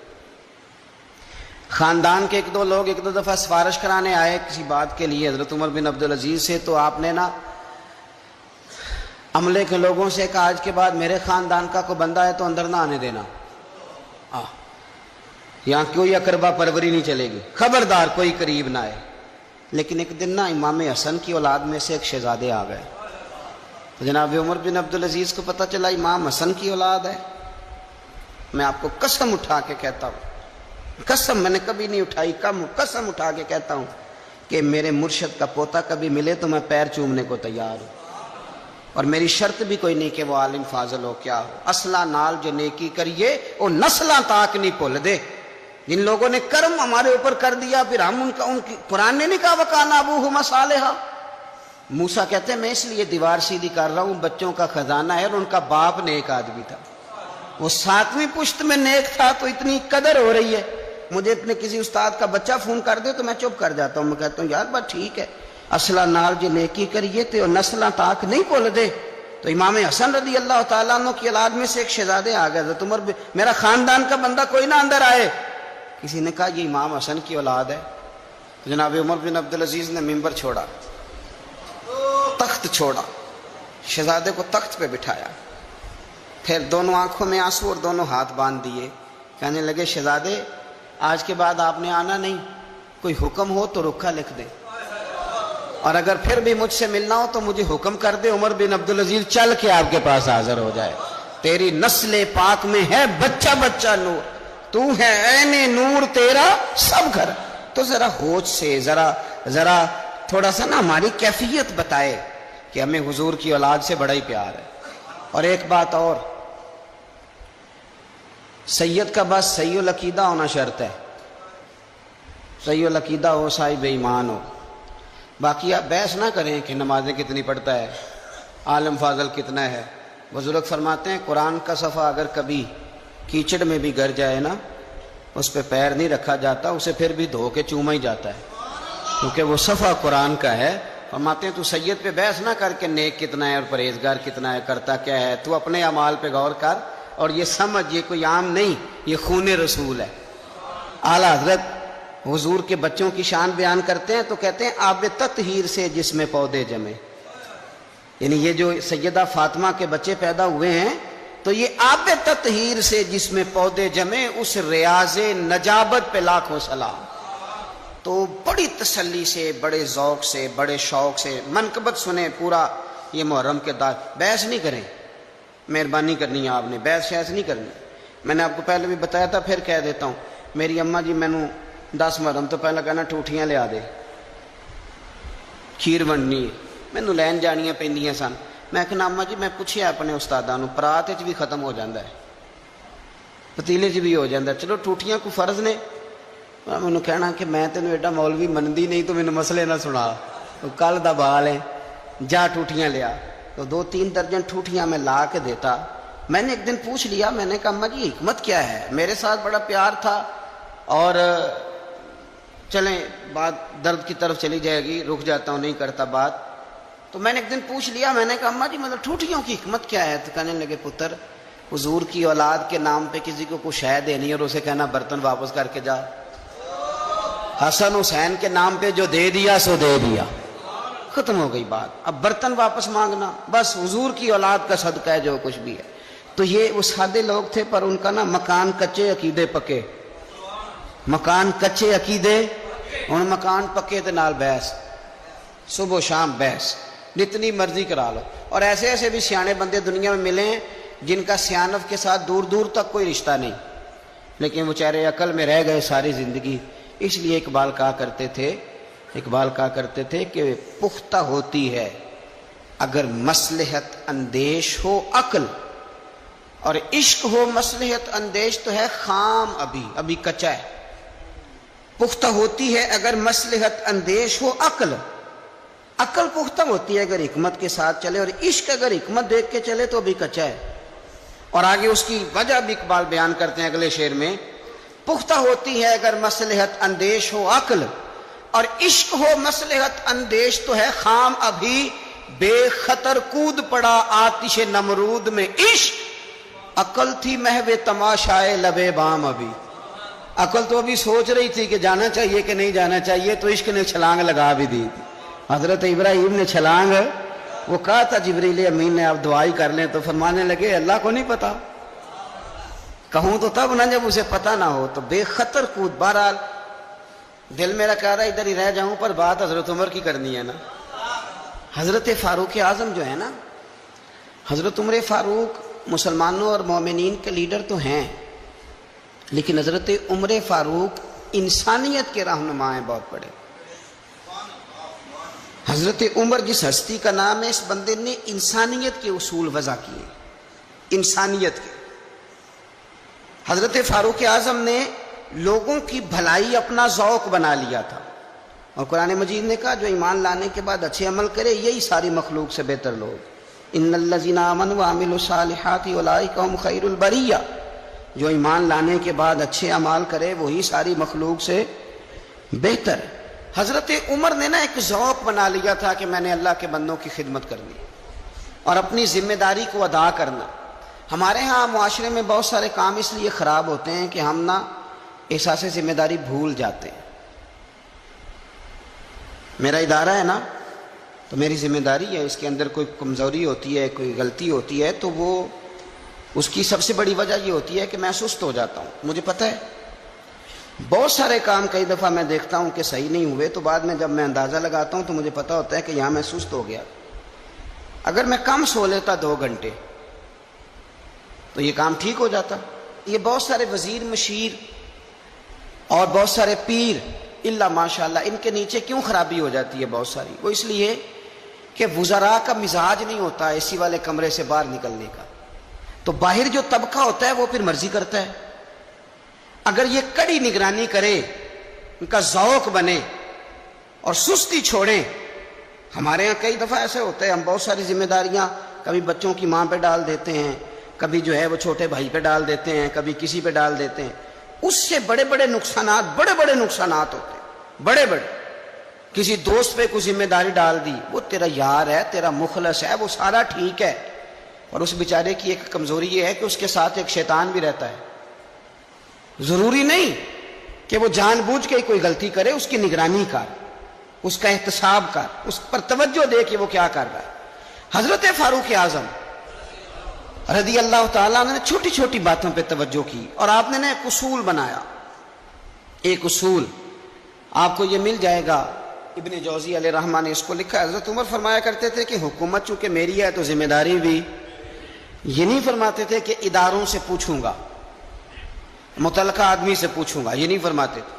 خاندان کے ایک دو لوگ ایک دو دفعہ سفارش کرانے آئے کسی بات کے لیے حضرت عمر بن عبدالعزیز سے، تو آپ نے نا عملے کے لوگوں سے کہا آج کے بعد میرے خاندان کا کوئی بندہ ہے تو اندر نہ آنے دینا، یہاں کوئی اقربا پروری نہیں چلے گی، خبردار کوئی قریب نہ آئے۔ لیکن ایک دن نا امام حسن کی اولاد میں سے ایک شہزادے آ گئے، تو جناب عمر بن عبدالعزیز کو پتہ چلا امام حسن کی اولاد ہے۔ میں آپ کو قسم اٹھا کے کہتا ہوں، قسم میں نے کبھی نہیں اٹھائی، قسم اٹھا کے کہتا ہوں کہ میرے مرشد کا پوتا کبھی ملے تو میں پیر چومنے کو تیار ہوں، اور میری شرط بھی کوئی نہیں کہ وہ عالم فاضل ہو کیا ہو، اصلہ نال جو نیکی کریے وہ نسلاں تاک نہیں بھول دے۔ جن لوگوں نے کرم ہمارے اوپر کر دیا پھر ہم ان کی، قرآن نے نہیں کہا وَكَانَ أَبُوهُمَا صَالِحًا۔ موسیٰ کہتے ہیں میں اس لیے دیوار سیدھی کر رہا ہوں، بچوں کا خزانہ ہے، اور ان کا باپ نیک آدمی تھا، وہ 7ویں پشت میں نیک تھا، تو اتنی قدر ہو رہی ہے۔ مجھے اپنے کسی استاد کا بچہ فون کر دے تو میں چپ کر جاتا ہوں، میں کہتا ہوں یار بات ٹھیک ہے، اصلہ نال جو نیکی کریے تو نسلاں تاک نہیں بھول دے۔ تو امام حسن رضی اللہ تعالیٰ عنہ کی اولاد میں سے ایک شہزادے آ گئے، حضرت عمر میرا خاندان کا بندہ کوئی نہ اندر آئے۔ کسی نے کہا یہ امام حسن کی اولاد ہے۔ تو جناب عمر بن عبدالعزیز نے ممبر چھوڑا، تخت چھوڑا، شہزادے کو تخت پہ بٹھایا، پھر دونوں آنکھوں میں آنسو اور دونوں ہاتھ باندھ دیے، کہنے لگے شہزادے آج کے بعد آپ نے آنا نہیں، کوئی حکم ہو تو رکھا لکھ دے، اور اگر پھر بھی مجھ سے ملنا ہو تو مجھے حکم کر دے، عمر بن عبدالعزیز چل کے آپ کے پاس حاضر ہو جائے۔ تیری نسل پاک میں ہے بچہ بچہ نور، تو ہے عین نور تیرا سب گھر. تو ذرا ہوش سے ذرا تھوڑا سا نا ہماری کیفیت بتائے کہ ہمیں حضور کی اولاد سے بڑا ہی پیار ہے. اور ایک بات اور، سید کا بس صحیح العقیدہ ہونا شرط ہے. صحیح العقیدہ ہو، صاحب ایمان ہو. باقی آپ بحث نہ کریں کہ نمازیں کتنی پڑھتا ہے، عالم فاضل کتنا ہے. بزرگ فرماتے ہیں قرآن کا صفحہ اگر کبھی کیچڑ میں بھی گر جائے نا، اس پہ پیر نہیں رکھا جاتا، اسے پھر بھی دھو کے چوما ہی جاتا ہے، کیونکہ وہ صفحہ قرآن کا ہے. فرماتے ہیں تو سید پہ بحث نہ کر کے نیک کتنا ہے اور پرہیزگار کتنا ہے، کرتا کیا ہے، تو اپنے اعمال پہ غور کر اور یہ سمجھ یہ کوئی عام نہیں، یہ خون رسول ہے. اعلیٰ حضرت حضور کے بچوں کی شان بیان کرتے ہیں تو کہتے ہیں آب تطہیر سے جس میں پودے جمے. یعنی یہ جو سیدہ فاطمہ کے بچے پیدا ہوئے ہیں تو یہ آب تطہیر سے جس میں پودے جمے، اس ریاض نجابت پہ لاکھوں سلام. تو بڑی تسلی سے، بڑے ذوق سے، بڑے شوق سے منقبت سنیں پورا یہ محرم کے دار. بحث نہیں کریں، مہربانی کرنی ہے آپ نے، بحث شیث نہیں کرنی. میں نے آپ کو پہلے بھی بتایا تھا، پھر کہہ دیتا ہوں. میری اماں جی مینوں 10 محرم تو پہلے کہنا ٹوٹیاں لیا دے، کھیر ونڈنی ہے. مینوں لین جانیاں پیندیاں سن. میں کہنا اماں جی میں پوچھیا اپنے استاداں نوں، پرات وچ بھی ختم ہو جاندا ہے، پتیلے 'چ بھی ہو جاندا ہے، چلو ٹوٹیاں کو فرض نے. مینوں کہنا کہ میں تینوں ایڈا مولوی مندی نہیں تو مینوں مسئلے نہ سنا، تو کل دا بال ہے، جا ٹوٹیاں لیا. تو 2-3 درجن ٹوٹیاں میں لا کے دیتا. میں نے ایک دن پوچھ لیا، میں نے کہا اماں جی حکمت کیا ہے؟ میرے ساتھ بڑا پیار تھا اور چلیں بات درد کی طرف چلی جائے گی، رک جاتا ہوں، نہیں کرتا بات. تو میں نے ایک دن پوچھ لیا، میں نے کہا اماں جی مطلب ٹوٹیوں کی حکمت کیا ہے؟ تو کہنے لگے پتر، حضور کی اولاد کے نام پہ کسی کو کچھ شے دینی اور اسے کہنا برتن واپس کر کے جا. حسن حسین کے نام پہ جو دے دیا سو دے دیا، ختم ہو گئی بات. اب برتن واپس مانگنا، بس حضور کی اولاد کا صدقہ ہے جو کچھ بھی ہے. تو یہ وہ سادے لوگ تھے، پر ان کا نا مکان کچے عقیدے پکے. مکان کچے عقیدے، ہن مکان پکے تے نال بحث، صبح و شام بحث، جتنی مرضی کرا لو. اور ایسے ایسے بھی سیانے بندے دنیا میں ملے ہیں جن کا سیانف کے ساتھ دور دور تک کوئی رشتہ نہیں، لیکن وہ چہرے عقل میں رہ گئے ساری زندگی. اس لیے اقبال کہا کرتے تھے کہ پختہ ہوتی ہے اگر مصلحت اندیش ہو عقل، اور عشق ہو مصلحت اندیش تو ہے خام، ابھی کچا ہے. پختہ ہوتی ہے اگر مصلحت اندیش ہو عقل، عقل پختہ ہوتی ہے اگر حکمت کے ساتھ چلے، اور عشق اگر حکمت دیکھ کے چلے تو ابھی کچا ہے. اور آگے اس کی وجہ بھی اقبال بیان کرتے ہیں اگلے شعر میں. پختہ ہوتی ہے اگر مصلحت اندیش ہو عقل، اور عشق ہو مصلحت اندیش تو ہے خام، ابھی بے خطر کود پڑا آتش نمرود میں عشق. عقل تھی محو تماشائے لبے بام، ابھی عقل تو ابھی سوچ رہی تھی کہ جانا چاہیے کہ نہیں جانا چاہیے، تو عشق نے چھلانگ لگا بھی دی. حضرت ابراہیم نے چھلانگ، وہ کہا تھا جبریل امین نے آپ دعائی کر لیں، تو فرمانے لگے اللہ کو نہیں پتا. کہوں تو تب نہ جب اسے پتہ نہ ہو. تو بے خطر کود. بہرحال دل میرا کہہ رہا ہے ادھر ہی رہ جاؤں، پر بات حضرت عمر کی کرنی ہے نا. حضرت فاروق اعظم جو ہے نا، حضرت عمر فاروق مسلمانوں اور مومنین کے لیڈر تو ہیں، لیکن حضرت عمر فاروق انسانیت کے رہنما ہیں بہت بڑے. حضرت عمر جس ہستی کا نام ہے، اس بندے نے انسانیت کے اصول وضع کیے، انسانیت کے. حضرت فاروق اعظم نے لوگوں کی بھلائی اپنا ذوق بنا لیا تھا، اور قرآن مجید نے کہا جو ایمان لانے کے بعد اچھے عمل کرے یہی ساری مخلوق سے بہتر لوگ. ان الذین آمنوا وعملوا الصالحات اولئک هم خیر البریہ. جو ایمان لانے کے بعد اچھے اعمال کرے وہی ساری مخلوق سے بہتر. حضرت عمر نے نا ایک ذوق بنا لیا تھا کہ میں نے اللہ کے بندوں کی خدمت کرنی اور اپنی ذمہ داری کو ادا کرنا. ہمارے ہاں معاشرے میں بہت سارے کام اس لیے خراب ہوتے ہیں کہ ہم نا احساس ذمہ داری بھول جاتے ہیں. میرا ادارہ ہے نا تو میری ذمہ داری ہے، اس کے اندر کوئی کمزوری ہوتی ہے، کوئی غلطی ہوتی ہے، تو وہ اس کی سب سے بڑی وجہ یہ ہوتی ہے کہ میں سست ہو جاتا ہوں. مجھے پتہ ہے بہت سارے کام کئی دفعہ میں دیکھتا ہوں کہ صحیح نہیں ہوئے، تو بعد میں جب میں اندازہ لگاتا ہوں تو مجھے پتہ ہوتا ہے کہ یہاں میں سست ہو گیا. اگر میں کم سو لیتا 2 گھنٹے تو یہ کام ٹھیک ہو جاتا. یہ بہت سارے وزیر مشیر اور بہت سارے پیر الا ماشاءاللہ ان کے نیچے کیوں خرابی ہو جاتی ہے بہت ساری؟ وہ اس لیے کہ وزراء کا مزاج نہیں ہوتا اے سی والے کمرے سے باہر نکلنے کا. تو باہر جو طبقہ ہوتا ہے وہ پھر مرضی کرتا ہے. اگر یہ کڑی نگرانی کرے، ان کا ذوق بنے اور سستی چھوڑیں. ہمارے ہاں کئی دفعہ ایسے ہوتا ہے، ہم بہت ساری ذمہ داریاں کبھی بچوں کی ماں پہ ڈال دیتے ہیں، کبھی جو ہے وہ چھوٹے بھائی پہ ڈال دیتے ہیں، کبھی کسی پہ ڈال دیتے ہیں. اس سے بڑے بڑے نقصانات ہوتے ہیں، بڑے بڑے. کسی دوست پہ کوئی ذمہ داری ڈال دی، وہ تیرا یار ہے، تیرا مخلص ہے، وہ سارا ٹھیک ہے، اور اس بیچارے کی ایک کمزوری یہ ہے کہ اس کے ساتھ ایک شیطان بھی رہتا ہے. ضروری نہیں کہ وہ جان بوجھ کے کوئی غلطی کرے، اس کی نگرانی کر، اس کا احتساب کر، اس پر توجہ دے کہ وہ کیا کر رہا ہے. حضرت فاروق اعظم رضی اللہ تعالیٰ نے چھوٹی چھوٹی باتوں پہ توجہ کی، اور آپ نے ایک اصول بنایا. ایک اصول آپ کو یہ مل جائے گا، ابن جوزی علیہ رحمہ نے اس کو لکھا. حضرت عمر فرمایا کرتے تھے کہ حکومت چونکہ میری ہے تو ذمہ داری بھی. یہ نہیں فرماتے تھے کہ اداروں سے پوچھوں گا، متعلقہ آدمی سے پوچھوں گا، یہ نہیں فرماتے تھے.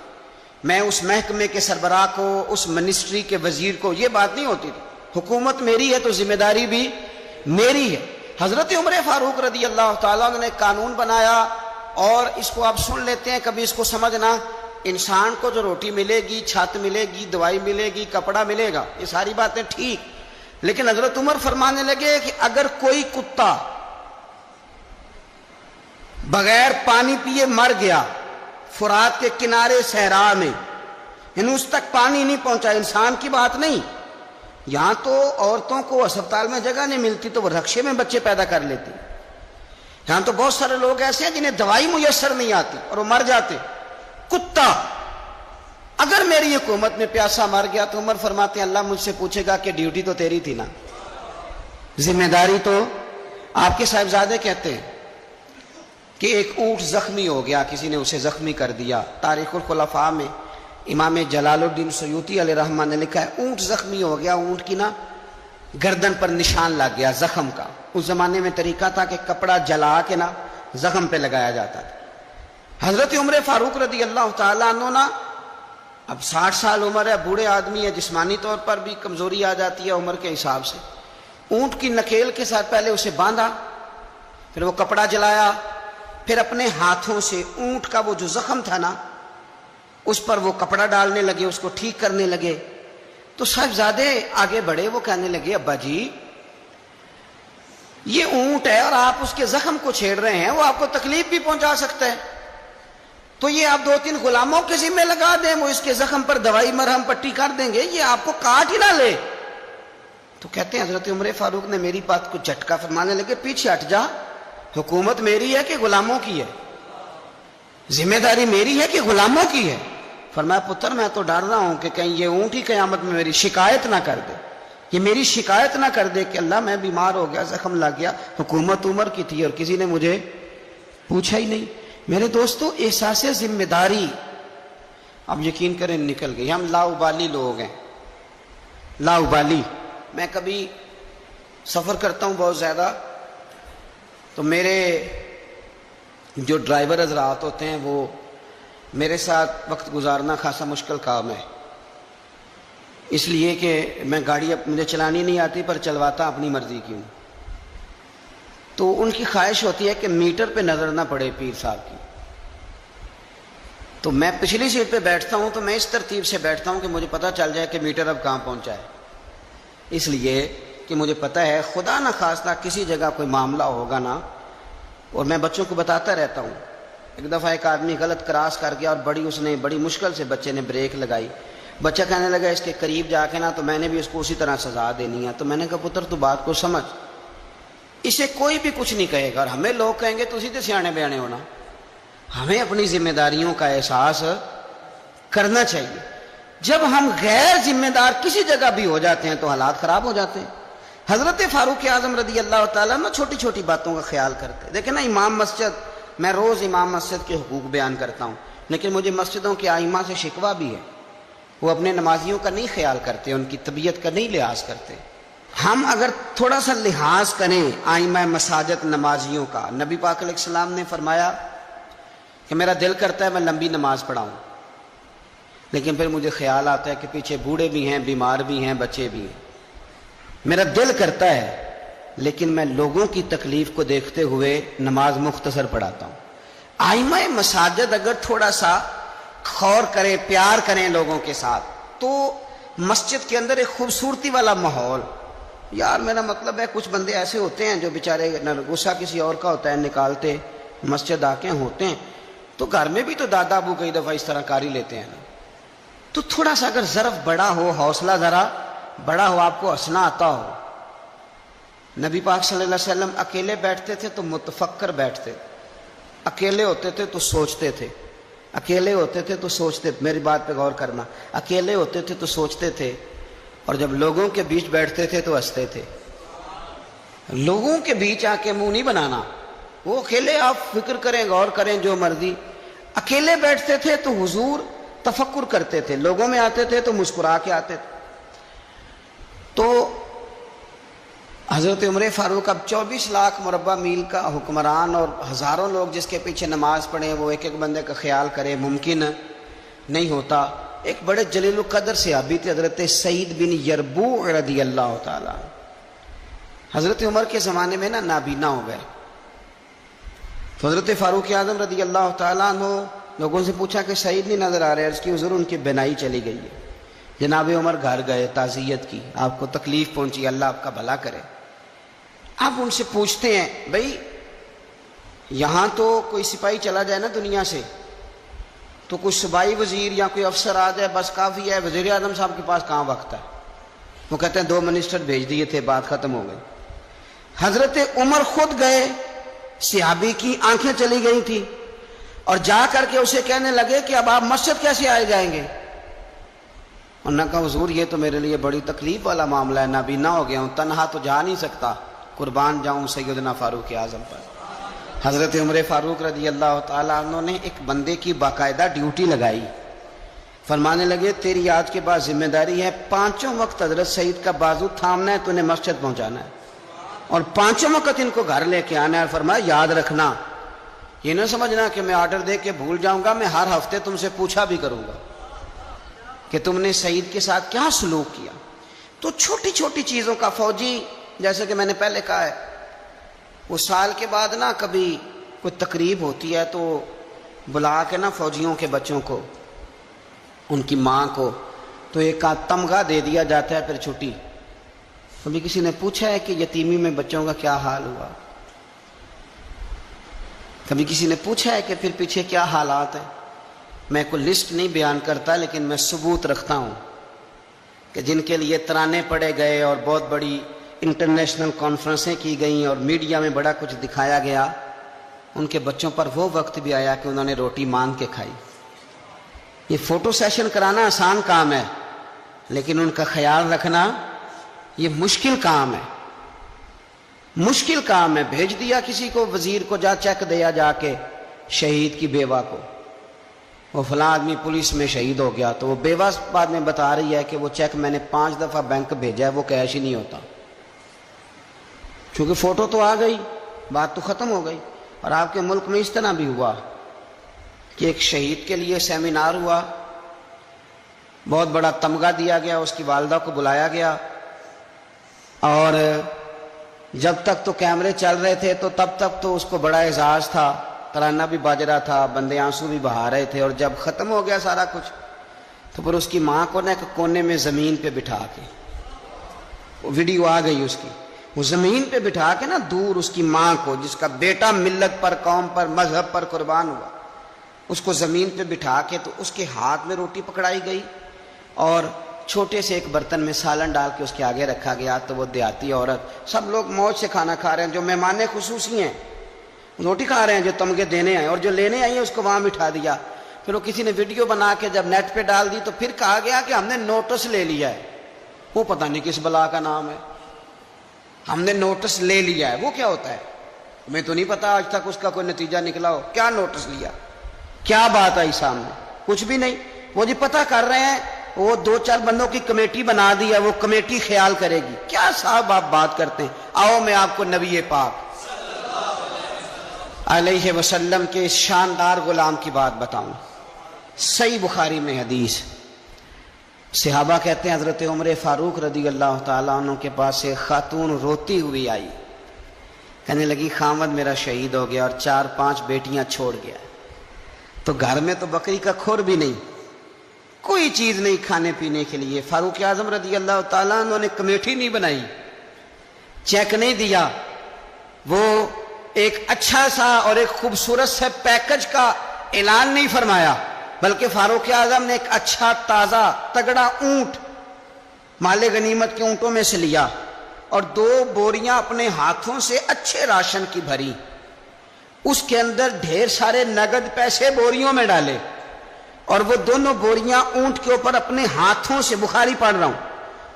میں اس محکمے کے سربراہ کو، اس منسٹری کے وزیر کو، یہ بات نہیں ہوتی تھی. حکومت میری ہے تو ذمہ داری بھی میری ہے. حضرت عمر فاروق رضی اللہ تعالیٰ نے ایک قانون بنایا، اور اس کو آپ سن لیتے ہیں، کبھی اس کو سمجھنا. انسان کو جو روٹی ملے گی، چھت ملے گی، دوائی ملے گی، کپڑا ملے گا، یہ ساری باتیں ٹھیک. لیکن حضرت عمر فرمانے لگے کہ اگر کوئی کتا بغیر پانی پیے مر گیا فرات کے کنارے صحرا میں، یعنی اس تک پانی نہیں پہنچا، انسان کی بات نہیں. یہاں تو عورتوں کو اسپتال میں جگہ نہیں ملتی تو وہ رکشے میں بچے پیدا کر لیتی. یہاں تو بہت سارے لوگ ایسے ہیں جنہیں دوائی میسر نہیں آتی اور وہ مر جاتے. کتا اگر میری حکومت میں پیاسا مر گیا تو عمر فرماتے ہیں اللہ مجھ سے پوچھے گا کہ ڈیوٹی تو تیری تھی نا، ذمہ داری تو آپ کے صاحبزادے کہتے ہیں کہ ایک اونٹ زخمی ہو گیا، کسی نے اسے زخمی کر دیا. تاریخ الخلفاء میں امام جلال الدین سیوطی علیہ رحمہ نے لکھا ہے اونٹ زخمی ہو گیا، اونٹ کی نا گردن پر نشان لگ گیا زخم کا. اس زمانے میں طریقہ تھا کہ کپڑا جلا کے نا زخم پہ لگایا جاتا تھا. حضرت عمر فاروق رضی اللہ تعالیٰ عنہ نا اب 60 سال عمر ہے، بوڑھے آدمی ہے، جسمانی طور پر بھی کمزوری آ جاتی ہے عمر کے حساب سے. اونٹ کی نکیل کے ساتھ پہلے اسے باندھا، پھر وہ کپڑا جلایا، پھر اپنے ہاتھوں سے اونٹ کا وہ جو زخم تھا نا اس پر وہ کپڑا ڈالنے لگے، اس کو ٹھیک کرنے لگے. تو صاحبزادے آگے بڑھے، وہ کہنے لگے ابا جی یہ اونٹ ہے اور آپ اس کے زخم کو چھیڑ رہے ہیں، وہ آپ کو تکلیف بھی پہنچا سکتا ہے، تو یہ آپ 2-3 غلاموں کے ذمہ لگا دیں، وہ اس کے زخم پر دوائی مرہم پٹی کر دیں گے، یہ آپ کو کاٹ ہی نہ لے. تو کہتے ہیں حضرت عمر فاروق نے میری بات کو جھٹکا فرمانے لگے پیچھے ہٹ جا، حکومت میری ہے کہ غلاموں کی ہے؟ ذمہ داری میری ہے کہ غلاموں کی ہے؟ فرمایا پتر میں تو ڈر رہا ہوں کہ کہیں یہ اونٹ ہی قیامت میں میری شکایت نہ کر دے، یہ میری شکایت نہ کر دے کہ اللہ میں بیمار ہو گیا، زخم لگ گیا، حکومت عمر کی تھی اور کسی نے مجھے پوچھا ہی نہیں. میرے دوستو احساس ذمہ داری اب یقین کریں نکل گئی. ہم لاؤبالی لوگ ہیں، لاؤبالی. میں کبھی سفر کرتا ہوں بہت زیادہ، تو میرے جو ڈرائیور حضرات ہوتے ہیں وہ میرے ساتھ وقت گزارنا خاصا مشکل کام ہے، اس لیے کہ میں گاڑی مجھے چلانی نہیں آتی پر چلواتا اپنی مرضی کی ہوں. تو ان کی خواہش ہوتی ہے کہ میٹر پہ نظر نہ پڑے پیر صاحب کی. تو میں پچھلی سیٹ پہ بیٹھتا ہوں تو میں اس ترتیب سے بیٹھتا ہوں کہ مجھے پتہ چل جائے کہ میٹر اب کہاں پہنچا ہے، اس لیے کہ مجھے پتہ ہے خدا نہ خواستہ کسی جگہ کوئی معاملہ ہوگا نا. اور میں بچوں کو بتاتا رہتا ہوں. ایک دفعہ ایک آدمی غلط کراس کر گیا اور بڑی مشکل سے بچے نے بریک لگائی. بچہ کہنے لگا اس کے قریب جا کے نا تو میں نے بھی اس کو اسی طرح سزا دینی ہے. تو میں نے کہا پتر تو بات کو سمجھ، اسے کوئی بھی کچھ نہیں کہے گا اور ہمیں لوگ کہیں گے تسی تے سیانے بیانے ہونا. ہمیں اپنی ذمہ داریوں کا احساس کرنا چاہیے. جب ہم غیر ذمہ دار کسی جگہ بھی ہو جاتے ہیں تو حالات خراب ہو جاتے ہیں. حضرت فاروق اعظم رضی اللہ تعالیٰ نا چھوٹی چھوٹی باتوں کا خیال کرتے. دیکھیں نا امام مسجد، میں روز امام مسجد کے حقوق بیان کرتا ہوں، لیکن مجھے مسجدوں کے ائمہ سے شکوہ بھی ہے، وہ اپنے نمازیوں کا نہیں خیال کرتے، ان کی طبیعت کا نہیں لحاظ کرتے. ہم اگر تھوڑا سا لحاظ کریں آئمہ مساجد نمازیوں کا، نبی پاک علیہ السلام نے فرمایا کہ میرا دل کرتا ہے میں لمبی نماز پڑھاؤں، لیکن پھر مجھے خیال آتا ہے کہ پیچھے بوڑھے بھی ہیں، بیمار بھی ہیں، بچے بھی ہیں، میرا دل کرتا ہے لیکن میں لوگوں کی تکلیف کو دیکھتے ہوئے نماز مختصر پڑھاتا ہوں۔ آئمہ مساجد اگر تھوڑا سا غور کریں، پیار کریں لوگوں کے ساتھ، تو مسجد کے اندر ایک خوبصورتی والا ماحول، یار میرا مطلب ہے کچھ بندے ایسے ہوتے ہیں جو بیچارے غصہ کسی اور کا ہوتا ہے نکالتے مسجد آ کے ہوتے ہیں، تو گھر میں بھی تو دادا ابو کئی دفعہ اس طرح کاری لیتے ہیں نا، تو تھوڑا سا اگر ظرف بڑا ہو، حوصلہ ذرا بڑا ہو، آپ کو ہنسنا آتا ہو۔ نبی پاک صلی اللہ علیہ وسلم اکیلے بیٹھتے تھے تو متفکر بیٹھتے، اکیلے ہوتے تھے تو سوچتے تھے، اکیلے ہوتے تھے تو سوچتے، میری بات پہ غور کرنا، اکیلے ہوتے تھے تو سوچتے تھے، اور جب لوگوں کے بیچ بیٹھتے تھے تو ہنستے تھے۔ لوگوں کے بیچ آ کے منہ نہیں بنانا، وہ اکیلے آپ فکر کریں، غور کریں جو مرضی، اکیلے بیٹھتے تھے تو حضور تفکر کرتے تھے، لوگوں میں آتے تھے تو مسکرا کے آتے تھے۔ تو حضرت عمر فاروق اب 24 لاکھ مربع میل کا حکمران اور ہزاروں لوگ جس کے پیچھے نماز پڑھیں، وہ ایک ایک بندے کا خیال کرے، ممکن نہیں ہوتا۔ ایک بڑے جلیل القدر صحابی تھے حضرت سعید بن یربوع رضی اللہ تعالیٰ۔ حضرت عمر کے زمانے میں نا نابینا ہو گئے، تو حضرت فاروق اعظم رضی اللہ تعالیٰ عنہ لوگوں سے پوچھا کہ سعید نہیں نظر آ رہے، عرض کی حضور ان کی بینائی چلی گئی ہے۔ جناب عمر گھر گئے، تعزیت کی، آپ کو تکلیف پہنچی، اللہ آپ کا بھلا کرے۔ آپ ان سے پوچھتے ہیں بھائی یہاں تو کوئی سپاہی چلا جائے نا دنیا سے تو کوئی صوبائی وزیر یا کوئی افسر آ جائے بس کافی ہے، وزیر اعظم صاحب کے پاس کہاں وقت ہے؟ وہ کہتے ہیں 2 منسٹر بھیج دیے تھے، بات ختم ہو گئی۔ حضرت عمر خود گئے، صحابی کی آنکھیں چلی گئی تھی، اور جا کر کے اسے کہنے لگے کہ اب آپ مسجد کیسے آئے جائیں گے؟ انہوں نے کہا حضور یہ تو میرے لیے بڑی تکلیف والا معاملہ ہے، نابینا ہو گیا ہوں، تنہا تو جا نہیں سکتا، قربان جاؤں سیدنا فاروق اعظم پر۔ حضرت عمر فاروق رضی اللہ تعالیٰ عنہ نے ایک بندے کی باقاعدہ ڈیوٹی لگائی، فرمانے لگے تیری آج کے بعد ذمہ داری ہے 5 وقت حضرت سعید کا بازو تھامنا ہے، تو انہیں مسجد پہنچانا ہے، اور 5 وقت ان کو گھر لے کے آنا ہے۔ اور فرمایا یاد رکھنا، یہ نہ سمجھنا کہ میں آرڈر دے کے بھول جاؤں گا، میں ہر ہفتے تم سے پوچھا بھی کروں گا کہ تم نے سعید کے ساتھ کیا سلوک کیا۔ تو چھوٹی چھوٹی چیزوں کا فوجی، جیسے کہ میں نے پہلے کہا ہے، وہ سال کے بعد نا کبھی کوئی تقریب ہوتی ہے تو بلا کے نا فوجیوں کے بچوں کو، ان کی ماں کو، تو ایک تمغہ دے دیا جاتا ہے پھر چھٹی۔ کبھی کسی نے پوچھا ہے کہ یتیمی میں بچوں کا کیا حال ہوا؟ کبھی کسی نے پوچھا ہے کہ پھر پیچھے کیا حالات ہیں؟ میں کوئی لسٹ نہیں بیان کرتا، لیکن میں ثبوت رکھتا ہوں کہ جن کے لیے ترانے پڑے گئے اور بہت بڑی انٹرنیشنل کانفرنسیں کی گئیں اور میڈیا میں بڑا کچھ دکھایا گیا، ان کے بچوں پر وہ وقت بھی آیا کہ انہوں نے روٹی مانگ کے کھائی۔ یہ فوٹو سیشن کرانا آسان کام ہے، لیکن ان کا خیال رکھنا یہ مشکل کام ہے، مشکل کام ہے۔ بھیج دیا کسی کو، وزیر کو، جا چیک دیا جا کے شہید کی بیوہ کو، وہ فلاں آدمی پولیس میں شہید ہو گیا، تو وہ بیوہ بعد میں بتا رہی ہے کہ وہ چیک میں نے 5 دفعہ بینک بھیجا ہے، وہ کیش ہی نہیں ہوتا، کیونکہ فوٹو تو آ گئی، بات تو ختم ہو گئی۔ اور آپ کے ملک میں اس طرح بھی ہوا کہ ایک شہید کے لیے سیمینار ہوا، بہت بڑا تمغہ دیا گیا، اس کی والدہ کو بلایا گیا، اور جب تک تو کیمرے چل رہے تھے تو تب تک تو اس کو بڑا اعزاز تھا، ترانہ بھی باج رہا تھا، بندے آنسو بھی بہا رہے تھے، اور جب ختم ہو گیا سارا کچھ تو پھر اس کی ماں کو نا ایک کونے میں زمین پہ بٹھا کے، وہ ویڈیو آ گئی اس کی، وہ زمین پہ بٹھا کے نا دور اس کی ماں کو، جس کا بیٹا ملت پر، قوم پر، مذہب پر قربان ہوا، اس کو زمین پہ بٹھا کے، تو اس کے ہاتھ میں روٹی پکڑائی گئی اور چھوٹے سے ایک برتن میں سالن ڈال کے اس کے آگے رکھا گیا۔ تو وہ دیہاتی عورت، سب لوگ موج سے کھانا کھا رہے ہیں، جو مہمان خصوصی ہیں روٹی کھا رہے ہیں، جو تمغے دینے آئے، اور جو لینے آئی ہیں اس کو وہاں بٹھا دیا۔ پھر وہ کسی نے ویڈیو بنا کے جب نیٹ پہ ڈال دی تو پھر کہا گیا کہ ہم نے نوٹس لے لیا ہے، وہ پتہ نہیں کس بلا کا نام ہے، ہم نے نوٹس لے لیا ہے، وہ کیا ہوتا ہے؟ ہمیں تو نہیں پتا آج تک اس کا کوئی نتیجہ نکلا ہو۔ کیا نوٹس لیا؟ کیا بات آئی سامنے؟ کچھ بھی نہیں۔ وہ جی پتہ کر رہے ہیں، وہ 2-4 بندوں کی کمیٹی بنا دی ہے، وہ کمیٹی خیال کرے گی. کیا صاحب آپ بات کرتے ہیں؟ آؤ میں آپ کو نبی پاک علیہ وسلم کے اس شاندار غلام کی بات بتاؤں. صحیح بخاری میں حدیث، صحابہ کہتے ہیں حضرت عمر فاروق رضی اللہ تعالیٰ عنہ کے پاس ایک خاتون روتی ہوئی آئی، کہنے لگی خامد میرا شہید ہو گیا اور 4-5 بیٹیاں چھوڑ گیا، تو گھر میں تو بکری کا کھور بھی نہیں، کوئی چیز نہیں کھانے پینے کے لیے. فاروق اعظم رضی اللہ تعالیٰ عنہ نے کمیٹی نہیں بنائی، چیک نہیں دیا، وہ ایک اچھا سا اور ایک خوبصورت سے پیکج کا اعلان نہیں فرمایا، بلکہ فاروق اعظم نے ایک اچھا تازہ تگڑا اونٹ مال غنیمت کے اونٹوں میں سے لیا اور 2 بوریاں اپنے ہاتھوں سے اچھے راشن کی بھری، اس کے اندر ڈھیر سارے نگد پیسے بوریوں میں ڈالے اور وہ دونوں بوریاں اونٹ کے اوپر اپنے ہاتھوں سے، بخاری پڑھ رہا ہوں،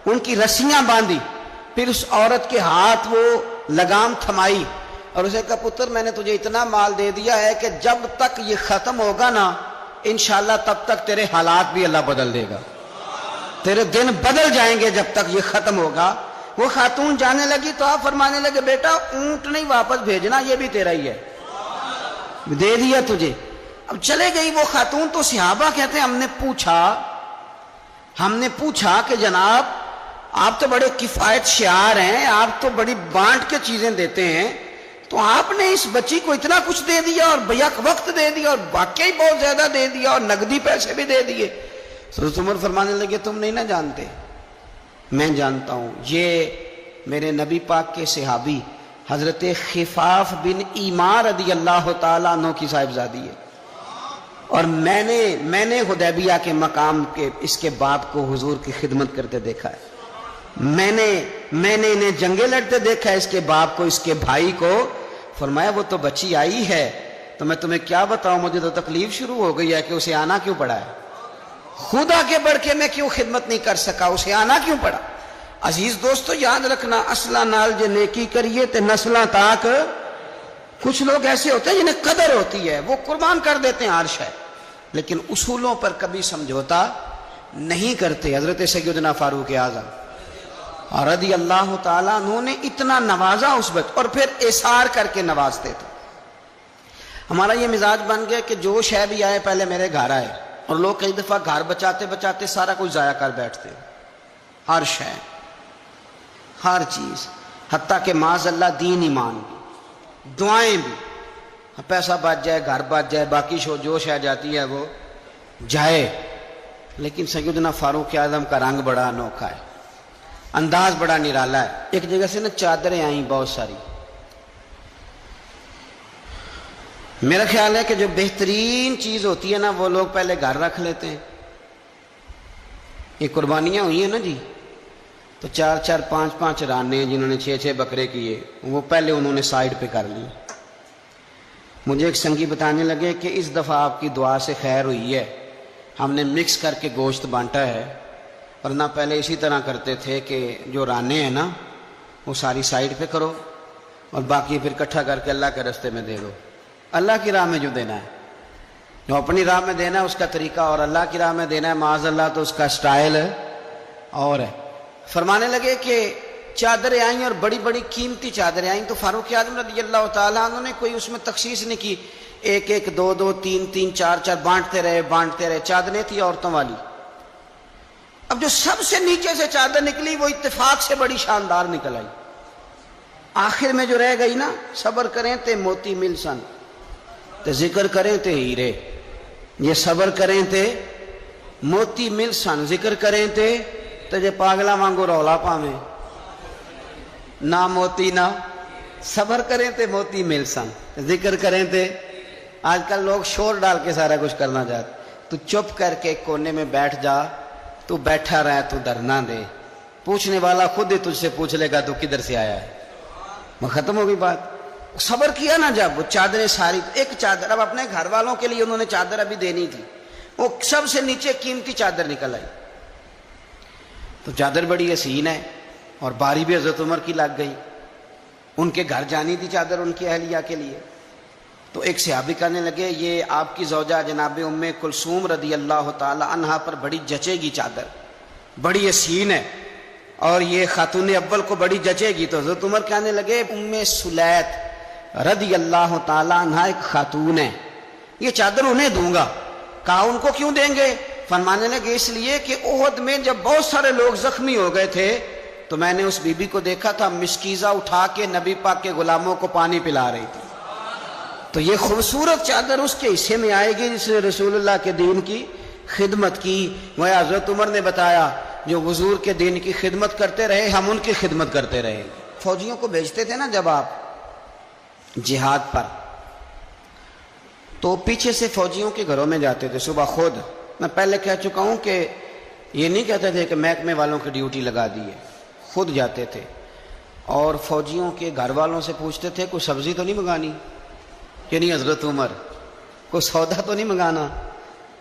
ان کی رسیاں باندھی. پھر اس عورت کے ہاتھ وہ لگام تھمائی اور اسے کہا پتر میں نے تجھے اتنا مال دے دیا ہے کہ جب تک یہ ختم ہوگا نا انشاءاللہ تب تک تیرے حالات بھی اللہ بدل دے گا، تیرے دن بدل جائیں گے جب تک یہ ختم ہوگا. وہ خاتون جانے لگی تو آپ فرمانے لگے بیٹا اونٹ نہیں واپس بھیجنا، یہ بھی تیرا ہی ہے، دے دیا تجھے. اب چلے گئی وہ خاتون. تو صحابہ کہتے ہیں ہم نے پوچھا کہ جناب آپ تو بڑے کفایت شعار ہیں، آپ تو بڑی بانٹ کے چیزیں دیتے ہیں، تو آپ نے اس بچی کو اتنا کچھ دے دیا اور بیک وقت دے دیا اور واقعی بہت زیادہ دے دیا اور نقدی پیسے بھی دے دیے. حضرت عمر فرمانے لگے تم نہیں نہ جانتے، میں جانتا ہوں. یہ میرے نبی پاک کے صحابی حضرت خفاف بن ایمار رضی اللہ تعالیٰ عنہ کی صاحبزادی ہے، اور میں نے حدیبیہ کے مقام کے اس کے باپ کو حضور کی خدمت کرتے دیکھا ہے. میں نے انہیں جنگیں لڑتے دیکھا ہے، اس کے باپ کو، اس کے بھائی کو. فرمایا وہ تو بچی آئی ہے تو میں تمہیں کیا بتاؤں، مجھے تو تکلیف شروع ہو گئی ہے کہ اسے آنا کیوں پڑا ہے، خود آگے بڑھ کے میں کیوں خدمت نہیں کر سکا، اسے آنا کیوں پڑا. عزیز دوستو یاد رکھنا، اصلہ نال جے نیکی کریے تے نسلاں تاک. کچھ لوگ ایسے ہوتے ہیں جنہیں قدر ہوتی ہے، وہ قربان کر دیتے ہیں ہر شے، لیکن اصولوں پر کبھی سمجھوتا نہیں کرتے. حضرت سیدنا فاروق اعظم رضی اللہ تعالیٰ عنہ نے اتنا نوازا اس بچے، اور پھر اثار کر کے نوازتے تھے. ہمارا یہ مزاج بن گیا کہ جو شے بھی آئے پہلے میرے گھر آئے، اور لوگ کئی دفعہ گھر بچاتے بچاتے سارا کچھ ضائع کر بیٹھتے، ہر شے، ہر چیز، حتیٰ کہ معاذ اللہ دین ایمان بھی، دعائیں بھی. پیسہ بچ جائے، گھر بچ جائے، باقی جو شے جاتی ہے وہ جائے. لیکن سیدنا فاروق اعظم کا رنگ بڑا انوکھا ہے، انداز بڑا نرالا ہے. ایک جگہ سے نا چادریں آئیں بہت ساری. میرا خیال ہے کہ جو بہترین چیز ہوتی ہے نا وہ لوگ پہلے گھر رکھ لیتے ہیں. یہ قربانیاں ہوئی ہیں نا جی، تو 4-4 5-5 رانے جنہوں نے 6-6 بکرے کیے وہ پہلے انہوں نے سائیڈ پہ کر لی. مجھے ایک سنگی بتانے لگے کہ اس دفعہ آپ کی دعا سے خیر ہوئی ہے، ہم نے مکس کر کے گوشت بانٹا ہے، ورنہ پہلے اسی طرح کرتے تھے کہ جو رانے ہیں نا وہ ساری سائیڈ پہ کرو اور باقی پھر اکٹھا کر کے اللہ کے رستے میں دے دو. اللہ کی راہ میں جو دینا ہے، جو اپنی راہ میں دینا ہے اس کا طریقہ، اور اللہ کی راہ میں دینا ہے معاذ اللہ تو اس کا سٹائل اور ہے. فرمانے لگے کہ چادریں آئیں اور بڑی بڑی قیمتی چادریں آئیں، تو فاروق اعظم رضی اللہ تعالیٰ عنہ نے کوئی اس میں تخصیص نہیں کی، 1-1 2-2 3-3 4-4 بانٹتے رہے. چادریں تھی عورتوں والی. اب جو سب سے نیچے سے چادر نکلی وہ اتفاق سے بڑی شاندار نکل آئی. آخر میں جو رہ گئی نا، صبر کریں تے موتی مل سن تے ذکر کریں تے ہیرے. یہ صبر کریں تے موتی مل سن، ذکر کریں تے جے پاگلا وانگو رولا پاویں، نہ موتی نہ صبر کریں تے موتی مل سن، ذکر کریں تے. آج کل لوگ شور ڈال کے سارا کچھ کرنا چاہتے. تو چپ کر کے کونے میں بیٹھ جا، تو بیٹھا رہ، تو ڈرنا دے، پوچھنے والا خود ہی تجھ سے پوچھ لے گا تو کدھر سے آیا ہے. وہ ختم ہو گئی بات. صبر کیا نا جب وہ چادریں ساری، ایک چادر اب اپنے گھر والوں کے لیے انہوں نے چادر ابھی دینی تھی، وہ سب سے نیچے قیمتی چادر نکل آئی. تو چادر بڑی حسین ہے اور باری بھی حضرت عمر کی لگ گئی. ان کے گھر جانی تھی چادر ان کی اہلیہ کے لیے. تو ایک صحابی کہنے لگے یہ آپ کی زوجہ جناب ام کلثوم رضی اللہ تعالی عنہا پر بڑی جچے گی چادر، بڑی حسین ہے، اور یہ خاتون اول کو بڑی جچے گی۔ تو حضرت عمر کہنے لگے ام سلیت رضی اللہ تعالی عنہا ایک خاتون ہے، یہ چادر انہیں دوں گا۔ کہا ان کو کیوں دیں گے؟ فرمانے لگے اس لیے کہ احد میں جب بہت سارے لوگ زخمی ہو گئے تھے تو میں نے اس بی بی کو دیکھا تھا مسکیزہ اٹھا کے نبی پاک کے غلاموں کو پانی پلا رہی تھی، تو یہ خوبصورت چادر اس کے حصے میں آئے گی جس نے رسول اللہ کے دین کی خدمت کی۔ وہ حضرت عمر نے بتایا جو حضور کے دین کی خدمت کرتے رہے ہم ان کی خدمت کرتے رہے۔ فوجیوں کو بھیجتے تھے نا جب آپ جہاد پر، تو پیچھے سے فوجیوں کے گھروں میں جاتے تھے صبح خود۔ میں پہلے کہہ چکا ہوں کہ یہ نہیں کہتے تھے کہ محکمے والوں کی ڈیوٹی لگا دی ہے، خود جاتے تھے اور فوجیوں کے گھر والوں سے پوچھتے تھے کوئی سبزی تو نہیں منگانی، کہ نہیں حضرت عمر کوئی سودا تو نہیں منگانا؟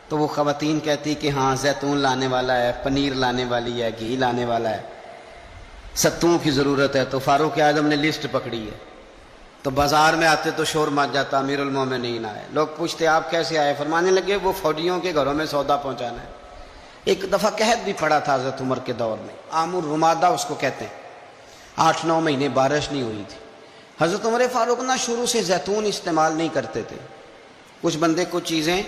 تو وہ خواتین کہتی کہ ہاں زیتون لانے والا ہے، پنیر لانے والی ہے، گھی لانے والا ہے، ستوں کی ضرورت ہے۔ تو فاروق اعظم نے لسٹ پکڑی ہے، تو بازار میں آتے تو شور مچ جاتا امیر المومنین آئے، لوگ پوچھتے آپ کیسے آئے؟ فرمانے لگے وہ فوجیوں کے گھروں میں سودا پہنچانا ہے۔ ایک دفعہ قحط بھی پڑا تھا حضرت عمر کے دور میں، عام الرمادہ اس کو کہتے ہیں، 8-9 مہینے بارش نہیں ہوئی تھی۔ حضرت عمر فاروق نہ شروع سے زیتون استعمال نہیں کرتے تھے، کچھ بندے کچھ چیزیں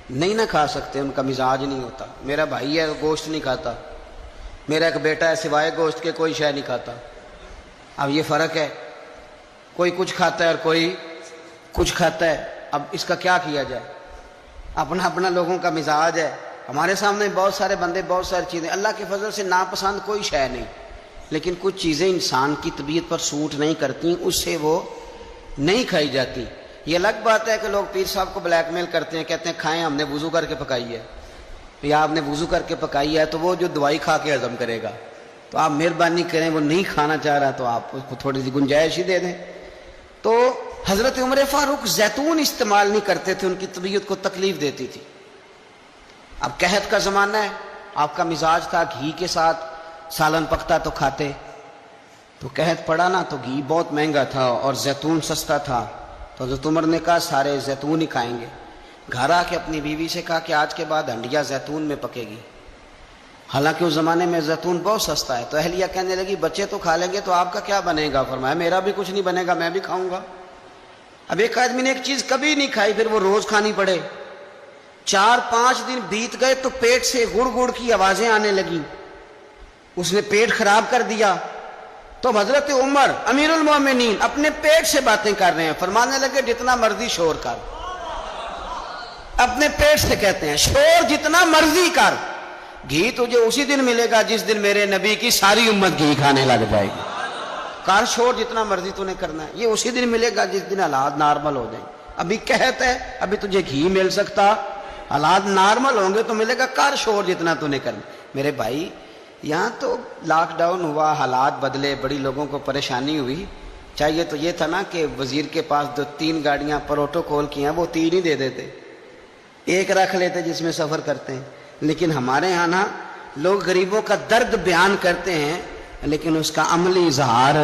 نہیں نہ کھا سکتے، ان کا مزاج نہیں ہوتا۔ میرا بھائی ہے گوشت نہیں کھاتا، میرا ایک بیٹا ہے سوائے گوشت کے کوئی شے نہیں کھاتا۔ اب یہ فرق ہے، کوئی کچھ کھاتا ہے اور کوئی کچھ کھاتا ہے، اب اس کا کیا کیا جائے؟ اپنا اپنا لوگوں کا مزاج ہے۔ ہمارے سامنے بہت سارے بندے بہت ساری چیزیں، اللہ کے فضل سے ناپسند کوئی شے نہیں، لیکن کچھ چیزیں انسان کی طبیعت پر سوٹ نہیں کرتی، اس سے وہ نہیں کھائی جاتی۔ یہ الگ بات ہے کہ لوگ پیر صاحب کو بلیک میل کرتے ہیں، کہتے ہیں کھائیں، ہم نے وضو کر کے پکائی ہے، یا آپ نے وضو کر کے پکائی ہے تو وہ جو دوائی کھا کے ہضم کرے گا، تو آپ مہربانی کریں، وہ نہیں کھانا چاہ رہا تو آپ اس کو تھوڑی سی گنجائش ہی دے دیں۔ تو حضرت عمر فاروق زیتون استعمال نہیں کرتے تھے، ان کی طبیعت کو تکلیف دیتی تھی۔ اب قحط کا زمانہ ہے، آپ کا مزاج تھا گھی کے ساتھ سالن پکتا تو کھاتے، تو قحط پڑا نا تو گھی بہت مہنگا تھا اور زیتون سستا تھا، تو حضرت عمر نے کہا سارے زیتون ہی کھائیں گے۔ گھر آ کے اپنی بیوی سے کہا کہ آج کے بعد ہنڈیا زیتون میں پکے گی، حالانکہ اس زمانے میں زیتون بہت سستا ہے۔ تو اہلیہ کہنے لگی بچے تو کھا لیں گے تو آپ کا کیا بنے گا؟ فرمایا میرا بھی کچھ نہیں بنے گا، میں بھی کھاؤں گا۔ اب ایک آدمی نے ایک چیز کبھی نہیں کھائی پھر وہ روز کھانی پڑے، 4-5 دن بیت گئے تو پیٹ سے گڑ گڑ کی آوازیں آنے لگی، اس نے پیٹ خراب کر دیا۔ تو حضرت عمر امیر المومنین اپنے پیٹ سے باتیں کر رہے ہیں، فرمانے لگے جتنا مرضی شور کر، اپنے پیٹ سے کہتے ہیں شور جتنا مرضی کر، گھی تجھے اسی دن ملے گا جس دن میرے نبی کی ساری امت گھی کھانے لگ جائے گی۔ کار شور جتنا مرضی تو نے کرنا ہے، یہ اسی دن ملے گا جس دن حالات نارمل ہو جائیں۔ ابھی قحط ہے، ابھی تجھے گھی مل سکتا، حالات نارمل ہوں گے تو ملے گا، کار شور جتنا تو نے کرنا۔ میرے بھائی یہاں تو لاک ڈاؤن ہوا، حالات بدلے، بڑی لوگوں کو پریشانی ہوئی، چاہیے تو یہ تھا نا کہ وزیر کے پاس 2-3 گاڑیاں پروٹوکول کی ہیں، وہ 3 ہی دے دیتے، ایک رکھ لیتے جس میں سفر کرتے ہیں۔ لیکن ہمارے ہاں نا لوگ غریبوں کا درد بیان کرتے ہیں لیکن اس کا عملی اظہار۔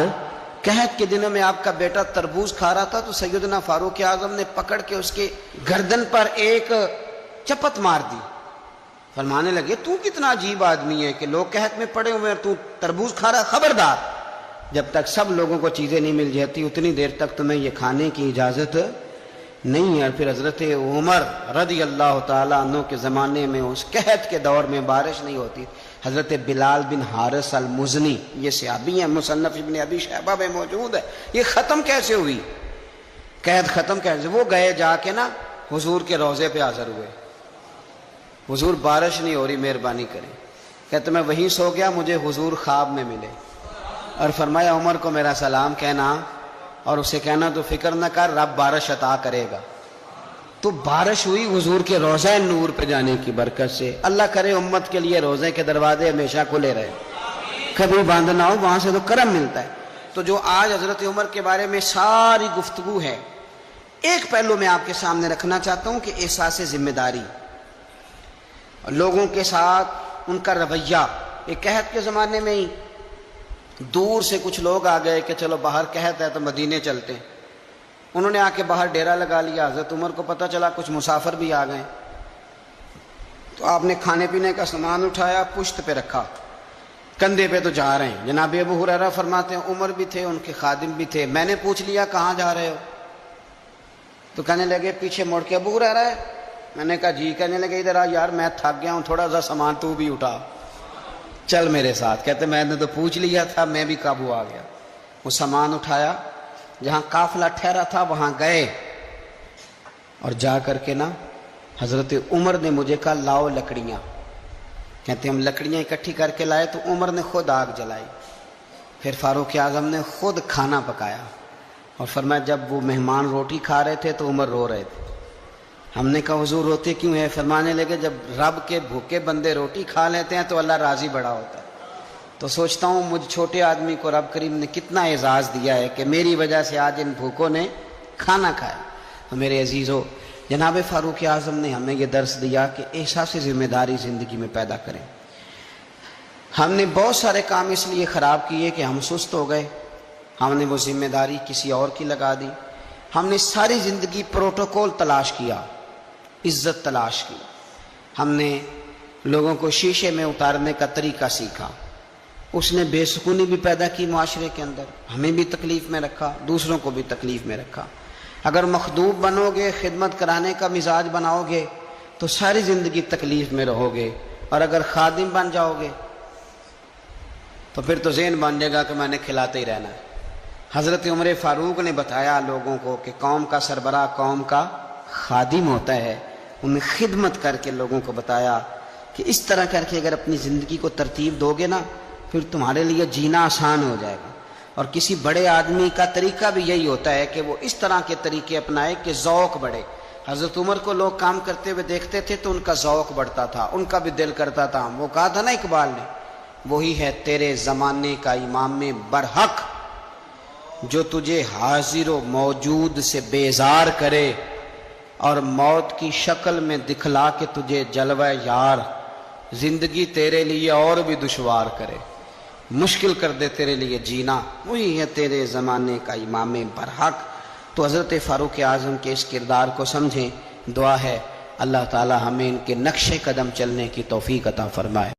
قحط کے دنوں میں آپ کا بیٹا تربوز کھا رہا تھا تو سیدنا فاروق اعظم نے پکڑ کے اس کے گردن پر ایک چپت مار دی، فرمانے لگے تو کتنا عجیب آدمی ہے کہ لوگ قحط میں پڑے ہوئے ہیں تو تربوز کھا رہا، خبردار جب تک سب لوگوں کو چیزیں نہیں مل جاتی اتنی دیر تک تمہیں یہ کھانے کی اجازت نہیں ہے۔ پھر حضرت عمر رضی اللہ تعالیٰ عنہ کے زمانے میں اس قحط کے دور میں بارش نہیں ہوتی، حضرت بلال بن حارث المزنی، یہ صحابی ہیں، مصنف ابن ابی شیبہ میں موجود ہے، یہ ختم کیسے ہوئی قحط، ختم کیسے؟ وہ گئے جا کے نا حضور کے روضے پہ حاضر ہوئے، حضور بارش نہیں ہو رہی مہربانی کریں، کہتے میں وہیں سو گیا، مجھے حضور خواب میں ملے اور فرمایا عمر کو میرا سلام کہنا اور اسے کہنا تو فکر نہ کر رب بارش عطا کرے گا۔ تو بارش ہوئی حضور کے روضہ نور پہ جانے کی برکت سے۔ اللہ کرے امت کے لیے روضے کے دروازے ہمیشہ کھلے رہے، کبھی بند نہ ہو، وہاں سے تو کرم ملتا ہے۔ تو جو آج حضرت عمر کے بارے میں ساری گفتگو ہے، ایک پہلو میں آپ کے سامنے رکھنا چاہتا ہوں کہ احساس ذمہ داری، لوگوں کے ساتھ ان کا رویہ۔ ایک قحط کے زمانے میں ہی دور سے کچھ لوگ آ گئے کہ چلو باہر قحط ہے تو مدینے چلتے ہیں، انہوں نے آ کے باہر ڈیرا لگا لیا. حضرت عمر کو پتہ چلا کچھ مسافر بھی آ گئے, تو آپ نے کھانے پینے کا سامان اٹھایا, پشت پہ رکھا, کندھے پہ تو جا رہے ہیں. جناب ابو ہریرہ فرماتے ہیں عمر بھی تھے, ان کے خادم بھی تھے. میں نے پوچھ لیا کہاں جا رہے ہو؟ تو کہنے لگے پیچھے مڑ کے ابو ہریرہ ہے. میں نے کہا جی. کہنے لگے ادھر آ یار, میں تھک گیا ہوں, تھوڑا سا سامان تو بھی اٹھا, چل میرے ساتھ. کہتے میں نے تو پوچھ لیا تھا, میں بھی قابو آ گیا. وہ سامان اٹھایا, جہاں قافلہ ٹھہرا تھا وہاں گئے, اور جا کر کے نا حضرت عمر نے مجھے کہا لاؤ لکڑیاں. کہتے ہم لکڑیاں اکٹھی کر کے لائے, تو عمر نے خود آگ جلائی. پھر فاروق اعظم نے خود کھانا پکایا, اور فرمایا جب وہ مہمان روٹی کھا رہے تھے تو عمر رو رہے تھے. ہم نے کہا حضور روتے کیوں ہیں؟ فرمانے لگے جب رب کے بھوکے بندے روٹی کھا لیتے ہیں تو اللہ راضی بڑا ہوتا ہے. تو سوچتا ہوں مجھ چھوٹے آدمی کو رب کریم نے کتنا اعزاز دیا ہے کہ میری وجہ سے آج ان بھوکوں نے کھانا کھایا. تو میرے عزیزو, جناب فاروق اعظم نے ہمیں یہ درس دیا کہ احساس ذمہ داری زندگی میں پیدا کریں. ہم نے بہت سارے کام اس لیے خراب کیے کہ ہم سست ہو گئے, ہم نے وہ ذمہ داری کسی اور کی لگا دی. ہم نے ساری زندگی پروٹوکول تلاش کیا, عزت تلاش کی. ہم نے لوگوں کو شیشے میں اتارنے کا طریقہ سیکھا, اس نے بے سکونی بھی پیدا کی معاشرے کے اندر, ہمیں بھی تکلیف میں رکھا, دوسروں کو بھی تکلیف میں رکھا. اگر مخدوم بنو گے, خدمت کرانے کا مزاج بناؤ گے تو ساری زندگی تکلیف میں رہو گے, اور اگر خادم بن جاؤ گے تو پھر تو ذہن بن جائے گا کہ میں نے کھلاتے ہی رہنا ہے. حضرت عمر فاروق نے بتایا لوگوں کو کہ قوم کا سربراہ قوم کا خادم ہوتا ہے. انہیں خدمت کر کے لوگوں کو بتایا کہ اس طرح کر کے اگر اپنی زندگی کو ترتیب دو گے نا, پھر تمہارے لیے جینا آسان ہو جائے گا. اور کسی بڑے آدمی کا طریقہ بھی یہی ہوتا ہے کہ وہ اس طرح کے طریقے اپنائے کہ ذوق بڑھے. حضرت عمر کو لوگ کام کرتے ہوئے دیکھتے تھے تو ان کا ذوق بڑھتا تھا, ان کا بھی دل کرتا تھا. وہ کہا تھا نا اقبال نے, وہی ہے تیرے زمانے کا امام برحق جو تجھے حاضر و موجود سے بیزار کرے, اور موت کی شکل میں دکھلا کے تجھے جلوہ یار, زندگی تیرے لیے اور بھی دشوار کرے, مشکل کر دے تیرے لیے جینا. وہی ہے تیرے زمانے کا امام برحق. تو حضرت فاروق اعظم کے اس کردار کو سمجھیں. دعا ہے اللہ تعالی ہمیں ان کے نقش قدم چلنے کی توفیق عطا فرمائے.